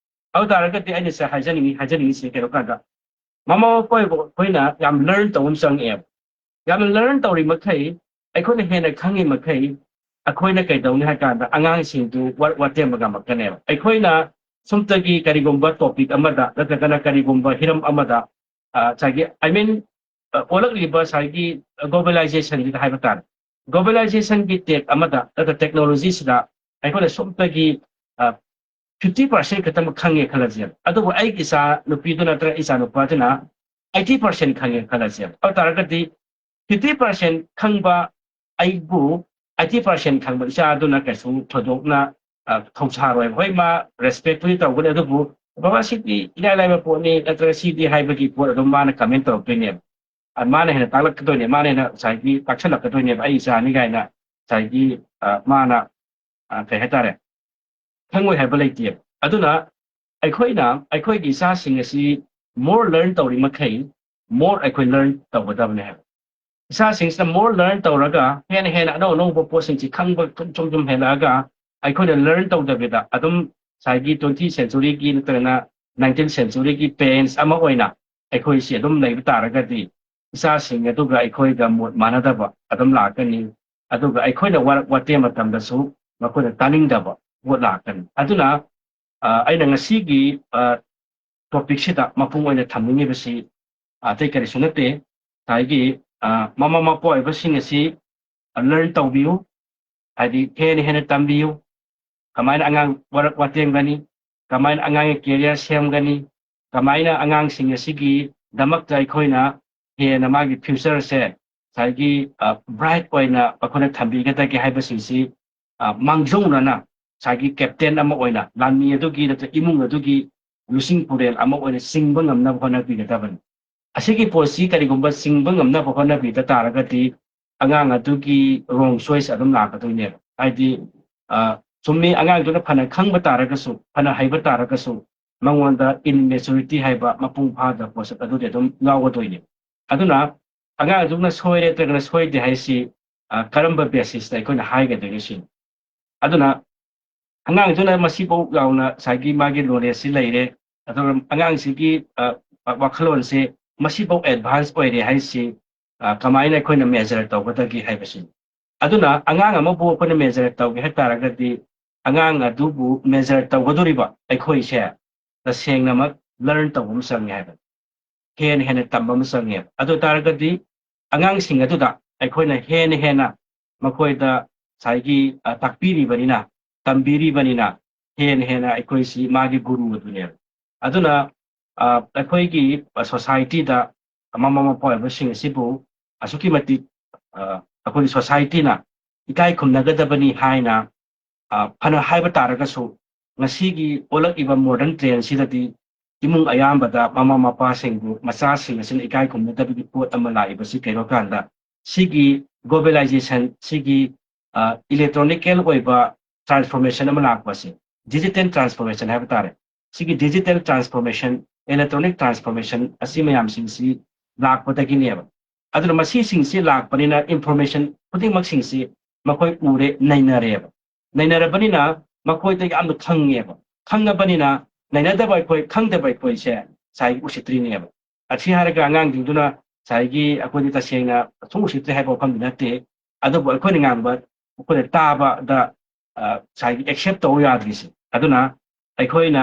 ꯑꯗꯨ ꯇꯥꯔꯒꯗꯤ ꯑꯩꯅ ꯍꯥꯏꯖꯅꯤꯡꯉꯤꯁꯤ ꯀꯩꯅꯣ ꯀꯥꯟꯗ ꯃꯃꯥ ꯃꯄꯥ ꯑꯣꯏꯕ ꯑꯩꯈꯣꯏꯅ ꯌꯥꯝ ꯂꯔꯟ ꯇꯧꯕ ꯑꯃ ꯆꯪꯉꯛꯑꯦꯕ ꯌꯥꯝꯅ ꯂꯔꯟ ꯇꯧꯔꯤ ꯃꯈꯩ ꯑꯩꯈꯣꯏꯅ ꯍꯦꯟꯅ ꯈꯪꯉꯤ ꯃꯈꯩ ꯑꯩꯈꯣꯏꯅ ꯀꯩꯗꯧꯅꯤ ꯍꯥꯏ ꯀꯥꯟꯗ ꯑꯉꯥꯡꯁꯤꯡꯗꯨ ꯋꯥꯔꯛ ꯋꯥꯇꯦꯝꯕ ꯉꯝꯃꯛꯀꯅꯦꯕ ꯑꯩꯈꯣꯏꯅ ꯁꯨꯝꯇꯒꯤ ꯀꯔꯤꯒꯨꯝꯕ ꯇꯣꯄꯤꯛ ꯑꯃꯗ ꯅꯠꯇ꯭ꯔꯒꯅ ꯀꯔꯤꯒꯨꯝꯕ ꯍꯤꯔꯝ ꯑꯃꯗ ꯉꯁꯥꯏꯒꯤ ꯑꯣꯜꯂꯛꯂꯤꯕ ꯉꯁꯥꯏꯒꯤ ꯒ꯭ꯂꯣꯕꯦꯂꯥꯏꯖꯦꯁꯟꯒꯤꯗ ꯍꯥꯏꯕ ꯇꯥꯔꯦ ꯒ꯭ꯂꯣꯕꯦꯂꯥꯏꯖꯦꯁꯟꯒꯤ ꯇꯦꯛ ꯑꯃꯗ ꯅꯠꯇ꯭ꯔꯒ ꯇꯦꯛꯅꯣꯂꯣꯖꯤꯁꯤꯗ ꯑꯩꯈꯣꯏꯅ ꯁꯨꯝꯇꯒꯤ 50% ꯈꯛꯇꯃꯛ ꯈꯪꯉꯦ ꯈꯜꯂꯁꯦꯕ ꯑꯗꯨꯕꯨ ꯑꯩꯒꯤ ꯏꯆꯥ ꯅꯨꯄꯤꯗꯨ ꯅꯠꯇ꯭ꯔꯒ ꯏꯆꯥ ꯅꯨꯄꯥꯗꯨꯅ 80% ꯈꯪꯉꯦ ꯈꯜꯂꯁꯦꯕ ꯑꯗꯨ ꯇꯥꯔꯒꯗꯤ 50% ꯈꯪꯕ ꯑꯩꯕꯨ 80% ꯈꯪꯕ ꯏꯆꯥꯗꯨꯅ ꯀꯩꯁꯨ ꯊꯣꯏꯗꯣꯛꯅ ꯊꯧꯁꯥꯔꯣꯏꯕ ꯍꯣꯏ ꯃꯥ ꯔꯦꯁꯄꯦꯛꯇꯨꯗꯤ ꯇꯧꯒꯅꯤ ꯑꯗꯨꯕꯨ ꯕꯕꯥ ꯁꯤꯗꯤ ꯏꯂꯥꯏ ꯂꯥꯏꯕ ꯄꯣꯠꯅꯤ ꯅꯠꯇ꯭ꯔꯒ ꯁꯤꯗꯤ ꯍꯥꯏꯕꯒꯤ ꯄꯣꯠ ꯑꯗꯨꯝ ꯃꯥꯅ ꯀꯃꯦꯟ ꯇꯧꯔꯛꯇꯣꯏꯅꯦꯕ ꯃꯥꯅ ꯍꯦꯟꯅ ꯇꯥꯛꯂꯛꯀꯗꯣꯏꯅꯦ ꯃꯥꯅ ꯍꯦꯟꯅ ꯉꯁꯥꯏꯒꯤ ꯇꯥꯛꯁꯜꯂꯛꯀꯗꯣꯏꯅꯦꯕ ꯑꯩ ꯏꯆꯥꯅꯤ ꯀꯥꯏꯅ ꯉꯁꯥꯏꯒꯤ ꯃꯥꯅ ꯀꯩ ꯍꯥꯏꯇꯥꯔꯦ ꯈꯪꯉꯣꯏ ꯍꯥꯏꯕ ꯂꯩꯇꯦꯕ ꯑꯗꯨꯅ ꯑꯩꯈꯣꯏꯅ ꯑꯩꯈꯣꯏꯒꯤ ꯏꯆꯥꯁꯤꯡ ꯑꯁꯤ ꯃꯣꯔ ꯂꯔꯟ ꯇꯧꯔꯤ ꯃꯈꯩ ꯃꯣꯔ ꯑꯩꯈꯣꯏ ꯂꯔꯟ ꯇꯧꯒꯗꯕꯅꯦ ꯍꯥꯏꯕ ꯏꯆꯥꯁꯤꯡꯁꯤꯅ ꯃꯣꯔ ꯂꯔꯟ ꯇꯧꯔꯒ ꯍꯦꯟꯅ ꯑꯅꯧ ꯑꯅꯧꯕ ꯄꯣꯠꯁꯤꯡꯁꯤ ꯈꯪꯕ ꯁꯨꯝ ꯍꯦꯜꯂꯛꯑꯒ ꯑꯩꯈꯣꯏꯅ ꯂꯔꯟ ꯇꯧꯗꯕꯤꯗ ꯑꯗꯨꯝ ꯉꯁꯥꯏꯒꯤ 20th centuryꯒꯤ ꯅꯠꯇ꯭ꯔꯒꯅ 19th centuryꯒꯤ ꯄꯦꯔꯦꯟꯁ ꯑꯃ ꯑꯣꯏꯅ ꯑꯩꯈꯣꯏꯁꯤ ꯑꯗꯨꯝ ꯂꯩꯕ ꯇꯥꯔꯒꯗꯤ ꯏꯆꯥꯁꯤꯡ ꯑꯗꯨꯒ ꯑꯩꯈꯣꯏꯒ ꯃꯣꯠ ꯃꯥꯟꯅꯗꯕ ꯑꯗꯨꯝ ꯂꯥꯛꯀꯅꯤ ꯑꯗꯨꯒ ꯑꯩꯈꯣꯏꯅ ꯋꯥꯔꯛ ꯋꯥꯇꯦꯝ ꯃꯇꯝꯗꯁꯨ ꯃꯈꯣꯏꯅ ꯇꯥꯅꯤꯡꯗꯕ ꯄꯣꯠ ꯂꯥꯛꯀꯅꯤ ꯑꯗꯨꯅ ꯑꯩꯅ ꯉꯁꯤꯒꯤ ꯇꯣꯄꯤꯛꯁꯤꯗ ꯃꯄꯨꯡ ꯑꯣꯏꯅ ꯊꯝꯅꯤꯡꯉꯤꯕꯁꯤ ꯑꯇꯩ ꯀꯔꯤꯁꯨ ꯅꯠꯇꯦ ꯉꯁꯥꯏꯒꯤ ꯃꯃꯥ ꯃꯄꯥ ꯑꯣꯏꯕꯁꯤꯡ ꯑꯁꯤ ꯂꯔꯟ ꯇꯧꯕꯤꯌꯨ ꯍꯥꯏꯗꯤ ꯍꯦꯟꯅ ꯇꯝꯕꯤꯌꯨ ꯀꯃꯥꯏꯅ ꯑꯉꯥꯡ ꯋꯥꯔꯛ ꯋꯥꯇꯦꯝꯒꯅꯤ ꯀꯃꯥꯏꯅ ꯑꯉꯥꯡꯒꯤ ꯀꯦꯔꯤꯌꯔ ꯁꯦꯝꯒꯅꯤ ꯀꯃꯥꯏꯅ ꯑꯉꯥꯡꯁꯤꯡ ꯑꯁꯤꯒꯤꯗꯃꯛꯇ ꯑꯩꯈꯣꯏꯅ ꯍꯦꯟꯅ ꯃꯥꯒꯤ ꯐ꯭ꯌꯨꯆꯔꯁꯦ ꯉꯁꯥꯏꯒꯤ ꯕ꯭ꯔꯥꯏꯠ ꯑꯣꯏꯅ ꯑꯩꯈꯣꯏꯅ ꯊꯝꯕꯤꯒꯗꯒꯦ ꯍꯥꯏꯕꯁꯤꯡꯁꯤ ꯃꯥꯡꯖꯧꯅꯅ ꯉꯁꯥꯏꯒꯤ ꯀꯦꯞꯇꯦꯟ ꯑꯃ ꯑꯣꯏꯅ ꯂꯥꯟꯃꯤ ꯑꯗꯨꯒꯤ ꯅꯠꯇ꯭ꯔꯒ ꯏꯃꯨꯡ ꯑꯗꯨꯒꯤ ꯂꯨꯆꯤꯡ ꯄꯨꯔꯦꯜ ꯑꯃ ꯑꯣꯏꯅ ꯆꯤꯡꯕ ꯉꯝꯅꯕ ꯍꯣꯠꯅꯕꯤꯒꯗꯕꯅꯤ ꯑꯁꯤꯒꯤ ꯄꯣꯠꯁꯤ ꯀꯔꯤꯒꯨꯝꯕ ꯆꯤꯡꯕ ꯉꯝꯅꯕ ꯍꯣꯠꯅꯕꯤꯗ ꯇꯥꯔꯒꯗꯤ ꯑꯉꯥꯡ ꯑꯗꯨꯒꯤ ꯔꯣꯡ ꯆꯣꯏꯁ ꯑꯗꯨꯝ ꯂꯥꯛꯀꯗꯣꯏꯅꯦꯕ ꯍꯥꯏꯗꯤ ꯆꯨꯝꯃꯤ ꯑꯉꯥꯡꯗꯨꯅ ꯐꯅ ꯈꯪꯕ ꯇꯥꯔꯒꯁꯨ ꯐꯅ ꯍꯩꯕ ꯇꯥꯔꯒꯁꯨ ꯃꯉꯣꯟꯗ ꯏꯟꯃꯦꯆꯨꯔꯤꯇꯤ ꯍꯥꯏꯕ ꯃꯄꯨꯡ ꯐꯥꯗꯕ ꯄꯣꯠꯁꯛ ꯑꯗꯨꯗꯤ ꯑꯗꯨꯝ ꯌꯥꯎꯒꯗꯣꯏꯅꯤ ꯑꯗꯨꯅ ꯑꯉꯥꯡ ꯑꯗꯨꯅ ꯁꯣꯏꯔꯦ ꯅꯠꯇ꯭ꯔꯒꯅ ꯁꯣꯏꯗꯦ ꯍꯥꯏꯁꯤ ꯀꯔꯝꯕ ꯕꯦꯁꯤꯁꯇ ꯑꯩꯈꯣꯏꯅ ꯍꯥꯏꯒꯗꯣꯏꯅꯤ ꯁꯤꯅꯤ ꯑꯗꯨꯅ ꯑꯉꯥꯡꯗꯨꯅ ꯃꯁꯤꯐꯥꯎ ꯌꯥꯎꯅ ꯉꯁꯥꯏꯒꯤ ꯃꯥꯒꯤ ꯅꯣꯂꯦꯖꯁꯤ ꯂꯩꯔꯦ ꯑꯗꯨꯒ ꯑꯉꯥꯡꯁꯤꯒꯤ ꯋꯥꯈꯜꯂꯣꯟꯁꯦ ꯃꯁꯤꯐꯥꯎ ꯑꯦꯗꯚꯥꯟꯁ ꯑꯣꯏꯔꯦ ꯍꯥꯏꯁꯤ ꯀꯃꯥꯏꯅ ꯑꯩꯈꯣꯏꯅ ꯃꯦꯖꯔ ꯇꯧꯒꯗꯒꯦ ꯍꯥꯏꯕꯁꯤꯅꯤ ꯑꯗꯨꯅ ꯑꯉꯥꯡ ꯑꯃꯕꯨ ꯑꯩꯈꯣꯏꯅ ꯃꯦꯖꯔ ꯇꯧꯒꯦ ꯍꯥꯏꯇꯥꯔꯒꯗꯤ ꯑꯉꯥꯡ ꯑꯗꯨꯕꯨ ꯃꯦꯖꯔ ꯇꯧꯒꯗꯣꯔꯤꯕ ꯑꯩꯈꯣꯏꯁꯦ ꯇꯁꯦꯡꯅꯃꯛ ꯂꯔꯟ ꯇꯧꯕ ꯑꯃ ꯆꯪꯉꯦ ꯍꯥꯏꯕꯅꯤ ꯍꯦꯟꯅ ꯇꯝꯕ ꯑꯃ ꯆꯪꯉꯦꯕ ꯑꯗꯨ ꯇꯥꯔꯒꯗꯤ ꯑꯉꯥꯡꯁꯤꯡ ꯑꯗꯨꯗ ꯑꯩꯈꯣꯏꯅ ꯍꯦꯟꯅ ꯃꯈꯣꯏꯗ ꯉꯁꯥꯏꯒꯤ ꯇꯥꯛꯄꯤꯔꯤꯕꯅꯤꯅ ꯇꯝꯕꯤꯔꯤꯕꯅꯤꯅ ꯍꯦꯟꯅ ꯑꯩꯈꯣꯏꯁꯤ ꯃꯥꯒꯤ ꯒꯨꯔꯨ ꯑꯗꯨꯅꯦꯕ ꯑꯗꯨꯅ ꯑꯩꯈꯣꯏꯒꯤ ꯁꯣꯁꯥꯏꯇꯤꯗ ꯃꯃꯥ ꯃꯄꯥ ꯑꯣꯏꯕꯁꯤꯡ ꯑꯁꯤꯕꯨ ꯑꯁꯨꯛꯀꯤ ꯃꯇꯤꯛ ꯑꯩꯈꯣꯏꯒꯤ ꯁꯣꯁꯥꯏꯇꯤꯅ ꯏꯀꯥꯏ ꯈꯨꯝꯅꯒꯗꯕꯅꯤ ꯍꯥꯏꯅ ꯐꯅ ꯍꯥꯏꯕ ꯇꯥꯔꯒꯁꯨ ꯉꯁꯤꯒꯤ ꯑꯣꯜꯂꯛꯏꯕ ꯃꯣꯗꯔꯟ ꯇ꯭ꯔꯦꯟꯁꯤꯗꯗꯤ ꯏꯃꯨꯡ ꯑꯌꯥꯝꯕꯗ ꯃꯃꯥ ꯃꯄꯥꯁꯤꯡꯕꯨ ꯃꯆꯥꯁꯤꯡ ꯑꯁꯤꯅ ꯏꯀꯥꯏ ꯈꯨꯝꯅꯗꯕꯒꯤ ꯄꯣꯠ ꯑꯃ ꯂꯥꯛꯏꯕꯁꯤ ꯀꯩꯅꯣ ꯀꯥꯟꯗ ꯁꯤꯒꯤ ꯒ꯭ꯂꯣꯕꯦꯂꯥꯏꯖꯦꯁꯟ ꯁꯤꯒꯤ ꯏꯂꯦꯛꯇ꯭ꯔꯣꯅꯤꯀꯦꯜ ꯑꯣꯏꯕ ꯇ꯭ꯔꯥꯟꯁꯐꯣꯔꯃꯦꯁꯟ ꯑꯃ ꯂꯥꯛꯄꯁꯤ ꯗꯤꯖꯤꯇꯦꯜ ꯇ꯭ꯔꯥꯟꯁꯐꯣꯔꯃꯦꯁꯟ ꯍꯥꯏꯕ ꯇꯥꯔꯦ ꯁꯤꯒꯤ ꯗꯤꯖꯤꯇꯦꯜ ꯇ꯭ꯔꯥꯟꯁꯐꯣꯔꯃꯦꯁꯟ ꯏꯂꯦꯛꯇ꯭ꯔꯣꯅꯤꯛ ꯇ꯭ꯔꯥꯟꯁꯐꯣꯔꯃꯦꯁꯟ ꯑꯁꯤ ꯃꯌꯥꯝꯁꯤꯡꯁꯤ ꯂꯥꯛꯄꯗꯒꯤꯅꯦꯕ ꯑꯗꯨꯅ ꯃꯁꯤꯁꯤꯡꯁꯤ ꯂꯥꯛꯄꯅꯤꯅ ꯏꯟꯐꯣꯔꯃꯦꯁꯟ ꯈꯨꯗꯤꯡꯃꯛꯁꯤꯡꯁꯤ ꯃꯈꯣꯏ ꯎꯔꯦ ꯅꯩꯅꯔꯦꯕ ꯅꯩꯅꯔꯕꯅꯤꯅ ꯃꯈꯣꯏꯗ ꯌꯥꯝꯅ ꯈꯪꯉꯦꯕ ꯈꯪꯉꯕꯅꯤꯅ ꯅꯩꯅꯗꯕ ꯑꯩꯈꯣꯏ ꯈꯪꯗꯕ ꯑꯩꯈꯣꯏꯁꯦ ꯉꯁꯥꯏꯒꯤ ꯎꯁꯤꯠꯇ꯭ꯔꯤꯅꯦꯕ ꯑꯁꯤ ꯍꯥꯏꯔꯒ ꯑꯉꯥꯡꯁꯤꯡꯗꯨꯅ ꯉꯁꯥꯏꯒꯤ ꯑꯩꯈꯣꯏꯗꯤ ꯇꯁꯦꯡꯅ ꯁꯨꯝ ꯎꯁꯤꯠꯇ꯭ꯔꯦ ꯍꯥꯏꯕ ꯋꯥꯐꯝꯗꯤ ꯅꯠꯇꯦ ꯑꯗꯨꯕꯨ ꯑꯩꯈꯣꯏꯅ ꯉꯥꯡꯕ ꯑꯩꯈꯣꯏꯅ ꯇꯥꯕꯗ ꯉꯁꯥꯏꯒꯤ ꯑꯦꯛꯁꯦꯞ ꯇꯧꯕ ꯌꯥꯗ꯭ꯔꯤꯁꯤ ꯑꯗꯨꯅ ꯑꯩꯈꯣꯏꯅ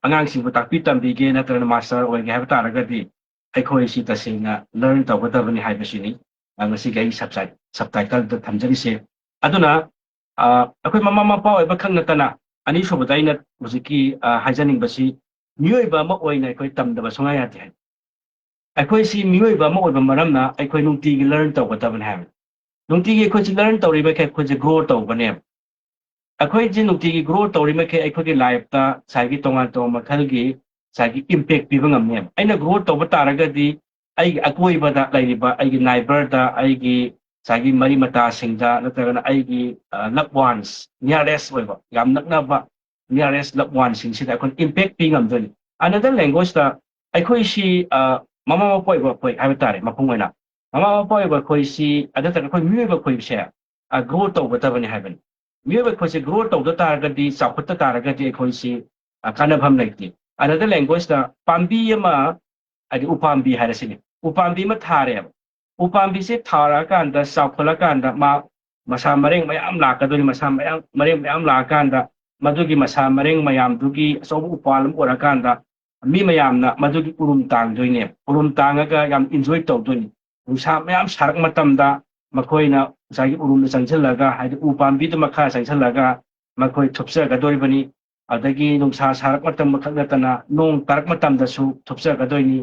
ꯑꯉꯥꯡꯁꯤꯡꯕꯨ ꯇꯥꯛꯄꯤ ꯇꯝꯕꯤꯒꯦ ꯅꯠꯇ꯭ꯔꯒꯅ ꯃꯥꯁꯇꯔ ꯑꯣꯏꯒꯦ ꯍꯥꯏꯕ ꯇꯥꯔꯒꯗꯤ ꯑꯩꯈꯣꯏꯁꯤ ꯇꯁꯦꯡꯅ ꯂꯔꯟ ꯇꯧꯒꯗꯕꯅꯤ ꯍꯥꯏꯕꯁꯤꯅꯤ ꯉꯁꯤꯒꯤ ꯑꯩ ꯁꯕꯇꯥꯏꯇꯜꯗ ꯊꯝꯖꯔꯤꯁꯦ ꯑꯗꯨꯅ ꯑꯩꯈꯣꯏ ꯃꯃꯥ ꯃꯄꯥ ꯑꯣꯏꯕ ꯈꯛ ꯅꯠꯇꯅ ꯑꯅꯤꯁꯨꯕꯗ ꯑꯩꯅ ꯍꯧꯖꯤꯛꯀꯤ ꯍꯥꯏꯖꯅꯤꯡꯕꯁꯤ ꯃꯤꯑꯣꯏꯕ ꯑꯃ ꯑꯣꯏꯅ ꯑꯩꯈꯣꯏ ꯇꯝꯗꯕ ꯁꯨꯡꯌꯥ ꯌꯥꯗꯦ ꯍꯥꯏ ꯑꯩꯈꯣꯏꯁꯤ ꯃꯤꯑꯣꯏꯕ ꯑꯃ ꯑꯣꯏꯕ ꯃꯔꯝꯅ ꯑꯩꯈꯣꯏ ꯅꯨꯡꯇꯤꯒꯤ ꯂꯔꯟ ꯇꯧꯒꯗꯕꯅꯤ ꯍꯥꯏꯕꯅꯤ ꯅꯨꯡꯇꯤꯒꯤ ꯑꯩꯈꯣꯏꯁꯤ ꯂꯔꯟ ꯇꯧꯔꯤꯕꯈꯩ ꯑꯩꯈꯣꯏꯁꯦ ꯒ꯭ꯔꯣ ꯇꯧꯕꯅꯦꯕ ꯑꯩꯈꯣꯏꯁꯤ ꯅꯨꯡꯇꯤꯒꯤ ꯒ꯭ꯔꯣ ꯇꯧꯔꯤꯃꯈꯩ ꯑꯩꯈꯣꯏꯒꯤ ꯂꯥꯏꯐꯇ ꯉꯁꯥꯏꯒꯤ ꯇꯣꯉꯥꯟ ꯇꯣꯉꯥꯟꯕ ꯃꯈꯜꯒꯤ ꯉꯁꯥꯏꯒꯤ ꯏꯝꯄꯦꯛ ꯄꯤꯕ ꯉꯝꯅꯦꯕ ꯑꯩꯅ ꯒ꯭ꯔꯣ ꯇꯧꯕ ꯇꯥꯔꯒꯗꯤ ꯑꯩꯒꯤ ꯑꯀꯣꯏꯕꯗ ꯂꯩꯔꯤꯕ ꯑꯩꯒꯤ ꯅꯥꯏꯕꯔꯗ ꯑꯩꯒꯤ ꯉꯁꯥꯏꯒꯤ ꯃꯔꯤ ꯃꯇꯥꯁꯤꯡꯗ ꯅꯠꯇ꯭ꯔꯒꯅ ꯑꯩꯒꯤ ꯂꯞ ꯋꯥꯟꯁ ꯅꯤꯌꯔꯦꯁ ꯑꯣꯏꯕ ꯌꯥꯝ ꯅꯛꯅꯕ ꯅꯤꯌꯔꯦꯁ ꯂꯞ ꯋꯥꯟꯁꯤꯡꯁꯤꯗ ꯑꯩꯈꯣꯏꯅ ꯏꯝꯄꯦꯛ ꯄꯤ ꯉꯝꯗꯣꯏꯅꯤ ꯑꯅꯗꯔ ꯂꯦꯡꯒ꯭ꯋꯦꯖꯇ ꯑꯩꯈꯣꯏꯁꯤ ꯃꯃꯥ ꯃꯄꯥ ꯑꯣꯏꯕ ꯑꯩꯈꯣꯏ ꯍꯥꯏꯕ ꯇꯥꯔꯦ ꯃꯄꯨꯡ ꯑꯣꯏꯅ ꯃꯃꯥ ꯃꯄꯥ ꯑꯣꯏꯕ ꯑꯩꯈꯣꯏꯁꯤ ꯅꯠꯇ꯭ꯔꯒ ꯑꯩꯈꯣꯏ ꯃꯤꯑꯣꯏꯕ ꯑꯩꯈꯣꯏꯁꯦ ꯒ꯭ꯔꯣ ꯇꯧꯒꯗꯕꯅꯤ ꯍꯥꯏꯕꯅꯤ ꯃꯤꯑꯣꯏꯕ ꯑꯩꯈꯣꯏꯁꯦ ꯒ꯭ꯔꯣ ꯇꯧꯗ ꯇꯥꯔꯒꯗꯤ ꯆꯥꯎꯈꯠꯇ ꯇꯥꯔꯒꯗꯤ ꯑꯩꯈꯣꯏꯁꯤ ꯀꯥꯟꯅꯐꯝ ꯂꯩꯇꯦ ꯑꯅꯗꯔ ꯂꯦꯡꯒ꯭ꯋꯦꯖꯇ ꯄꯥꯝꯕꯤ ꯑꯃ ꯍꯥꯏꯗꯤ ꯎꯄꯥꯝꯕꯤ ꯍꯥꯏꯔꯁꯤꯅꯦ ꯎꯄꯥꯝꯕꯤ ꯑꯃ ꯊꯥꯔꯦꯕ ꯎꯄꯥꯝꯕꯤꯁꯦ ꯊꯥꯔꯛꯑꯀꯥꯟꯗ ꯆꯥꯎꯈꯠꯂꯀꯥꯟꯗ ꯃꯁꯥ ꯃꯔꯦꯡ ꯃꯌꯥꯝ ꯂꯥꯛꯀꯗꯣꯏꯅꯤ ꯃꯁꯥ ꯃꯔꯦꯡ ꯃꯌꯥꯝ ꯂꯥꯛꯑꯀꯥꯟꯗ ꯃꯗꯨꯒꯤ ꯃꯁꯥ ꯃꯔꯦꯡ ꯃꯌꯥꯝꯗꯨꯒꯤ ꯑꯆꯧꯕ ꯎꯄꯥꯜ ꯑꯃ ꯑꯣꯏꯔꯀꯥꯟꯗ ꯃꯤ ꯃꯌꯥꯝꯅ ꯃꯗꯨꯒꯤ ꯎꯔꯨꯝ ꯇꯥꯡꯗꯣꯏꯅꯦꯕ ꯎꯔꯨꯝ ꯇꯥꯡꯉꯒ ꯌꯥꯝ ꯏꯟꯖꯣꯏ ꯇꯧꯗꯣꯏꯅꯤ ꯅꯨꯡꯁꯥ ꯃꯌꯥꯝ ꯁꯥꯔꯛ ꯃꯇꯝꯗ ꯃꯈꯣꯏꯅ ꯉꯁꯥꯏꯒꯤ ꯎꯔꯨꯝꯗ ꯆꯪꯁꯤꯜꯂꯒ ꯍꯥꯏꯗꯤ ꯎ ꯄꯥꯝꯕꯤꯗꯨ ꯃꯈꯥ ꯆꯪꯁꯤꯜꯂꯒ ꯃꯈꯣꯏ ꯊꯨꯞꯆꯒꯗꯣꯔꯤꯕꯅꯤ ꯑꯗꯒꯤ ꯅꯨꯡꯁꯥ ꯁꯥꯔꯛ ꯃꯇꯝ ꯈꯛ ꯅꯠꯇꯅ ꯅꯣꯡ ꯇꯥꯔꯛ ꯃꯇꯝꯗꯁꯨ ꯊꯨꯞꯆꯒꯗꯣꯏꯅꯤ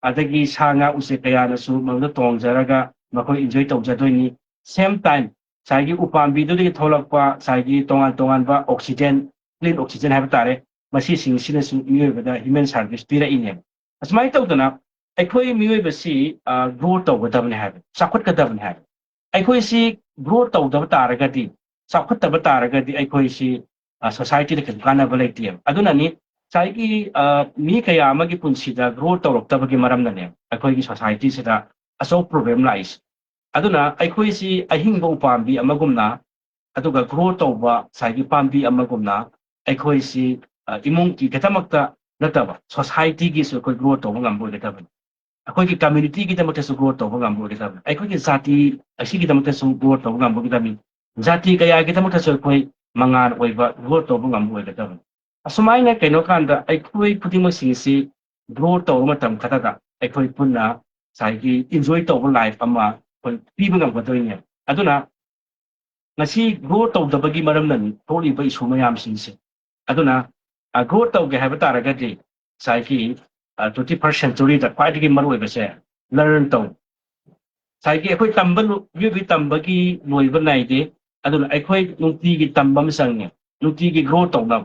ꯑꯗꯒꯤ ꯁꯥ ꯉꯥ ꯎꯆꯦꯛ ꯀꯌꯥꯅꯁꯨ ꯃꯗꯨꯗ ꯇꯣꯡꯖꯔꯒ ꯃꯈꯣꯏ ꯏꯟꯖꯣꯏ ꯇꯧꯖꯗꯣꯏꯅꯤ ꯁꯦꯝ ꯇꯥꯏꯝ ꯉꯁꯥꯏꯒꯤ ꯎꯄꯥꯝꯕꯤꯗꯨꯗꯒꯤ ꯊꯣꯛꯂꯛꯄ ꯉꯁꯥꯏꯒꯤ ꯇꯣꯉꯥꯟꯕ ꯑꯣꯛꯁꯤꯖꯦꯟ ꯀ꯭ꯂꯤꯟ ꯑꯣꯛꯁꯤꯖꯦꯟ ꯍꯥꯏꯕ ꯇꯥꯔꯦ ꯃꯁꯤꯁꯤꯡꯁꯤꯅꯁꯨ ꯃꯤꯑꯣꯏꯕꯗ ꯍ꯭ꯌꯨꯃꯦꯟ ꯁꯥꯔꯚꯤꯁ ꯄꯤꯔꯛꯏꯅꯦꯕ ꯑꯁꯨꯃꯥꯏꯅ ꯇꯧꯗꯅ ꯑꯩꯈꯣꯏ ꯃꯤꯑꯣꯏꯕꯁꯤ ꯒ꯭ꯔꯣ ꯇꯧꯒꯗꯕꯅꯤ ꯍꯥꯏꯕ ꯆꯥꯎꯈꯠꯀꯗꯕꯅꯤ ꯍꯥꯏꯕ ꯑꯩꯈꯣꯏꯁꯤ ꯒ꯭ꯔꯣ ꯇꯧꯗꯕ ꯇꯥꯔꯒꯗꯤ ꯆꯥꯎꯈꯠꯇꯕ ꯇꯥꯔꯒꯗꯤ ꯑꯩꯈꯣꯏꯁꯤ ꯁꯣꯁꯥꯏꯇꯤꯗ ꯀꯩꯁꯨ ꯀꯥꯟꯅꯕ ꯂꯩꯇꯦꯕ ꯑꯗꯨꯅꯅꯤ ꯉꯁꯥꯏꯒꯤ ꯃꯤ ꯀꯌా ꯑꯃꯒꯤ ꯄꯨꯟꯁꯤꯗ ꯒ꯭ꯔꯣ ꯇꯧꯔꯛꯇꯕꯒꯤ ꯃꯔꯝꯅꯅꯦ ꯑꯩꯈꯣꯏꯒꯤ ꯁꯣꯁꯥꯏꯇꯤꯁꯤꯗ ꯑꯆꯧꯕ ꯄ꯭ꯔꯣꯕ꯭ꯂꯦꯝ ꯂꯥꯛꯏꯁꯤ ꯑꯗꯨꯅ ꯑꯩꯈꯣꯏꯁꯤ ꯑꯍꯤꯡꯕ ꯎꯄꯥꯝꯕꯤ ꯑꯃꯒꯨꯝꯅ ꯑꯗꯨꯒ ꯒ꯭ꯔꯣ ꯇꯧꯕ ꯉꯁꯥꯏꯒꯤ ꯄꯥꯝꯕꯤ ꯑꯃꯒꯨꯝꯅ ꯑꯩꯈꯣꯏꯁꯤ ꯏꯃꯨꯡꯒꯤ ꯈꯛꯇꯃꯛꯇ ꯅꯠꯇꯕ ꯁꯣꯁꯥꯏꯇꯤꯒꯤꯁꯨ ꯑꯩꯈꯣꯏ ꯒ꯭ꯔꯣ ꯇꯧꯕ ꯉꯝꯕ ꯑꯣꯏꯒꯗꯕꯅꯤ ꯑꯩꯈꯣꯏꯒꯤ ꯀꯝꯃ꯭ꯌꯨꯅꯤꯇꯤꯒꯤꯗꯃꯛꯇꯁꯨ ꯒ꯭ꯔꯣ ꯇꯧꯕ ꯉꯝꯕ ꯑꯣꯏꯒꯗꯕꯅꯤ ꯑꯩꯈꯣꯏꯒꯤ ꯖꯥꯇꯤ ꯑꯁꯤꯒꯤꯗꯃꯛꯇꯁꯨ ꯒ꯭ꯔꯣ ꯇꯧꯕ ꯉꯝꯕ ꯑꯣꯏꯒꯗꯕꯅꯤ ꯖꯥꯇꯤ ꯀꯌꯥꯒꯤꯗꯃꯛꯇꯁꯨ ꯑꯩꯈꯣꯏ ꯃꯉꯥꯜ ꯑꯣꯏꯕ ꯒ꯭ꯔꯣ ꯇꯧꯕ ꯉꯝꯕ ꯑꯣꯏꯒꯗꯕꯅꯤ ꯑꯁꯨꯃꯥꯏꯅ ꯀꯩꯅꯣ ꯀꯥꯟꯗ ꯑꯩꯈꯣꯏ ꯈꯨꯗꯤꯡꯃꯛꯁꯤꯡꯁꯤ ꯒ꯭ꯔꯣ ꯇꯧꯕ ꯃꯇꯝ ꯈꯛꯇꯗ ꯑꯩꯈꯣꯏ ꯄꯨꯟꯅ ꯉꯁꯥꯏꯒꯤ ꯏꯟꯖꯣꯏ ꯇꯧꯕ ꯂꯥꯏꯐ ꯑꯃ ꯑꯩꯈꯣꯏ ꯄꯤꯕ ꯉꯝꯒꯗꯣꯏꯅꯦ ꯑꯗꯨꯅ ꯉꯁꯤ ꯒ꯭ꯔꯣ ꯇꯧꯗꯕꯒꯤ ꯃꯔꯝꯅꯅꯤ ꯊꯣꯛꯂꯤꯕ ꯏꯁꯨ ꯃꯌꯥꯝꯁꯤꯡꯁꯦ ꯑꯗꯨꯅ ꯒ꯭ꯔꯣ ꯇꯧꯒꯦ ꯍꯥꯏꯕ ꯇꯥꯔꯒꯗꯤ ꯉꯁꯥꯏꯒꯤ 21st centuryꯗ ꯈ꯭ꯋꯥꯏꯗꯒꯤ ꯃꯔꯨꯑꯣꯏꯕꯁꯦ learn tau sai ki khoi tamba yu bi tamba ki loi ba nai de aduna ai khoi nungti gi tamba ma sang ne nungti gi grow tau na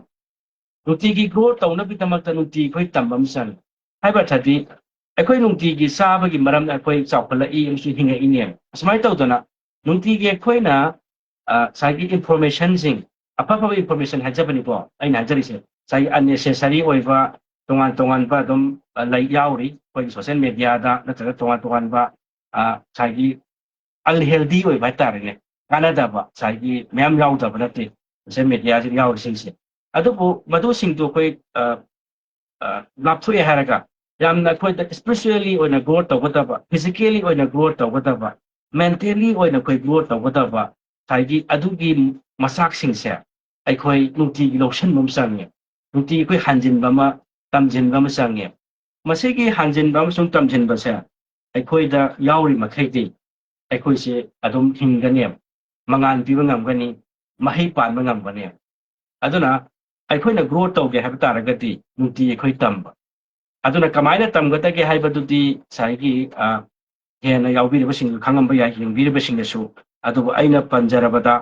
nungti gi grow tau na bi tamak ta nungti khoi tamba ma sang hai ba thadi ai khoi nungti gi sa ba gi maram na khoi chau phala I am su hinga I ne asmai tau dana nungti gi khoi na sai ki information sing apa apa information hajabani bo ai na jari se sai unnecessary oiba tongan tongan ba dom lai yauri khoi social media da na tongan tongan ba sai unhealthy oiba tarine kanada ba sai mem yaw da ba te social media ji yaw sing se adubu madu sing to koi lapthu e haraga yamna koi da especially on a growth of whatever physically on a growth of whatever mentally on a koi growth of whatever sai adugi masak sing se ai koi nungti gi lotion mum sang nungti koi hanjin ba ma tamjin ba ma sang masigi hanjin ba ma sung tamjin ba se ai koi da yawri makhai de ꯑꯩꯈꯣꯏꯁꯦ ꯑꯗꯨꯝ ꯍꯤꯡꯒꯅꯤ ꯃꯉꯥꯟ ꯄꯤꯕ ꯉꯝꯒꯅꯤ ꯃꯍꯩ ꯄꯥꯟꯕ ꯉꯝꯒꯅꯤ ꯑꯗꯨꯅ ꯑꯩꯈꯣꯏꯅ grow ꯇꯧꯒꯦ ꯍꯥꯏꯕ ꯇꯥꯔꯒꯗꯤ ꯅꯨꯡꯇꯤ ꯑꯩꯈꯣꯏ ꯇꯝꯕ ꯑꯗꯨꯅ ꯀꯃꯥꯏꯅ ꯇꯝꯒꯗꯒꯦ ꯍꯥꯏꯕꯗꯨꯗꯤ ꯉꯁꯥꯏꯒꯤ ꯍꯦꯟꯅ ꯌꯥꯎꯕꯤꯔꯤꯕꯁꯤꯡ ꯈꯪꯉꯝꯕ ꯌꯥꯏ ꯌꯦꯡꯕꯤꯔꯤꯕꯁꯤꯡꯅꯁꯨ ꯑꯗꯨꯕꯨ ꯑꯩꯅ ꯄꯟꯖꯔꯕꯗ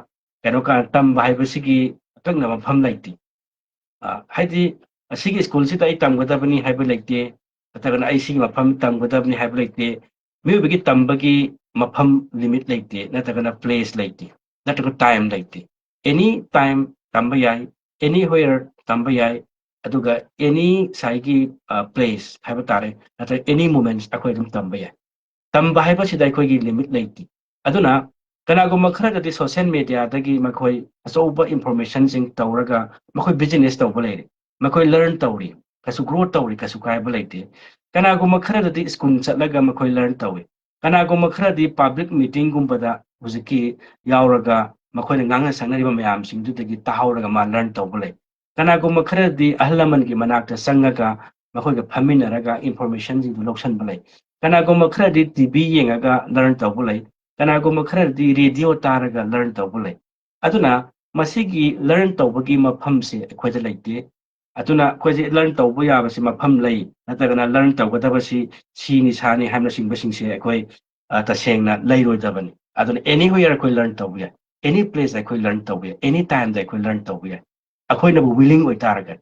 ꯀꯩꯅꯣ ꯇꯝꯕ ꯍꯥꯏꯕꯁꯤꯒꯤ ꯑꯀꯛꯅꯕ ꯃꯐꯝ ꯂꯩꯇꯦ ꯍꯥꯏꯗꯤ ꯑꯁꯤꯒꯤ ꯁ꯭ꯀꯨꯜꯁꯤꯗ ꯑꯩ ꯇꯝꯒꯗꯕꯅꯤ ꯍꯥꯏꯕ ꯂꯩꯇꯦ ꯅꯠꯇ꯭ꯔꯒꯅ ꯑꯩ ꯁꯤꯒꯤ ꯃꯐꯝ ꯇꯝꯒꯗꯕꯅꯤ ꯍꯥꯏꯕ ꯂꯩꯇꯦ ꯃꯤꯑꯣꯏꯕꯒꯤ ꯇꯝꯕꯒꯤ mafam limit leite nataga place leite nataga time leite any time tamba yai anywhere tamba yai aduga any saigi place haiba tare nataga any moments akoi dum tamba yai tamba haiba sida akoi gi limit leite aduna kanaguma khara di social media dagi makoi asoba information sing tawraga makoi business tawba leire makoi learn tawri kasu grow tawri kasu kaiba leite kanaguma khara di school chatlaga makoi learn tawi kanaguma khara public meeting gumbada huziki yauraga makhoi nganga sangnari ba mayam singdudagi tahawraga ma learn tawbale kanaguma khara di ahlaman gi manakta sangaga makhoi ga phaminaraga information ji lokshan balai kanaguma khara di tv yengaga learn tawbale kanaguma khara di radio taraga learn tawbale aduna masigi learn tawbagi mafamse akhoi da laite aduna akhoi learn tawbu yabasi mafam lai natagana learn tawgadabasi sini sani hamna singba singse akhoi tasengna leiroidabani aduna anywhere akhoi learn tawbu ya any place akhoi learn tawbu ya any time da akhoi learn tawbu ya akhoi na willing oi taraga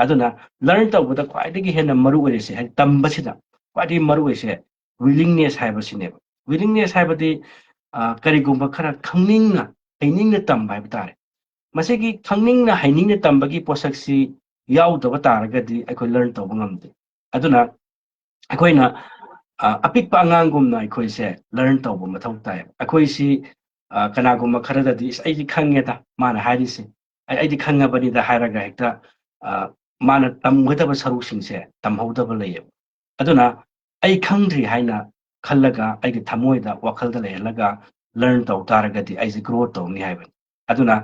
aduna learn tawbuda kwaidagi hena maru oirese hai tambasida kwaidi maru oise willingness haibasine willingness haibadi karigumba khara khangninga hainingna tamba haib tare masigi khangninga hainingna tambagi posaksi yaudaba taragadi akhoi learn tawbu ngamde aduna akhoi na apikpa angangumna akhoi se learn tawbu mathau tai akhoi si kanagumba khara di aidi khangeda mana harise aidi khangabani da haraga hekta mana tamgdaba saru singse tamhodaba leye aduna ai khangdri haina khallaga ai thamoida wakhalda lehalaga learn taw taragadi ai grow taw ni haibani aduna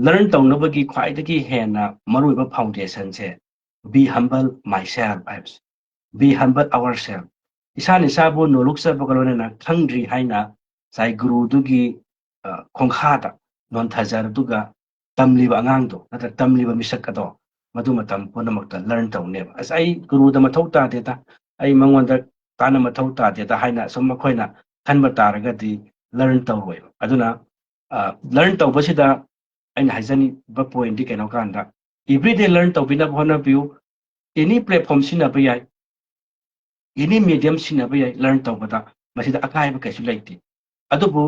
learn taw nabagi khwaidagi hena maruiba foundation se be humble myself vibes be humble ourselves isani sabu no luksa bagalone na khangdri haina sai guru dugi khongkhada non thajar duga tamliba angangdo nata tamliba misakado madu matam punamakta learn taw ne as ai guru da mathau ta deta ai mangonda kana mathau ta deta haina som makhoi na khanba taragadi learn taw roi aduna learn taw basida aina haizani ba point di keno kanda everyday learn taw bina bhona view any platform sina ba yai any medium sina ba yai learn taw bada masida akai ba kaisu laiti adubu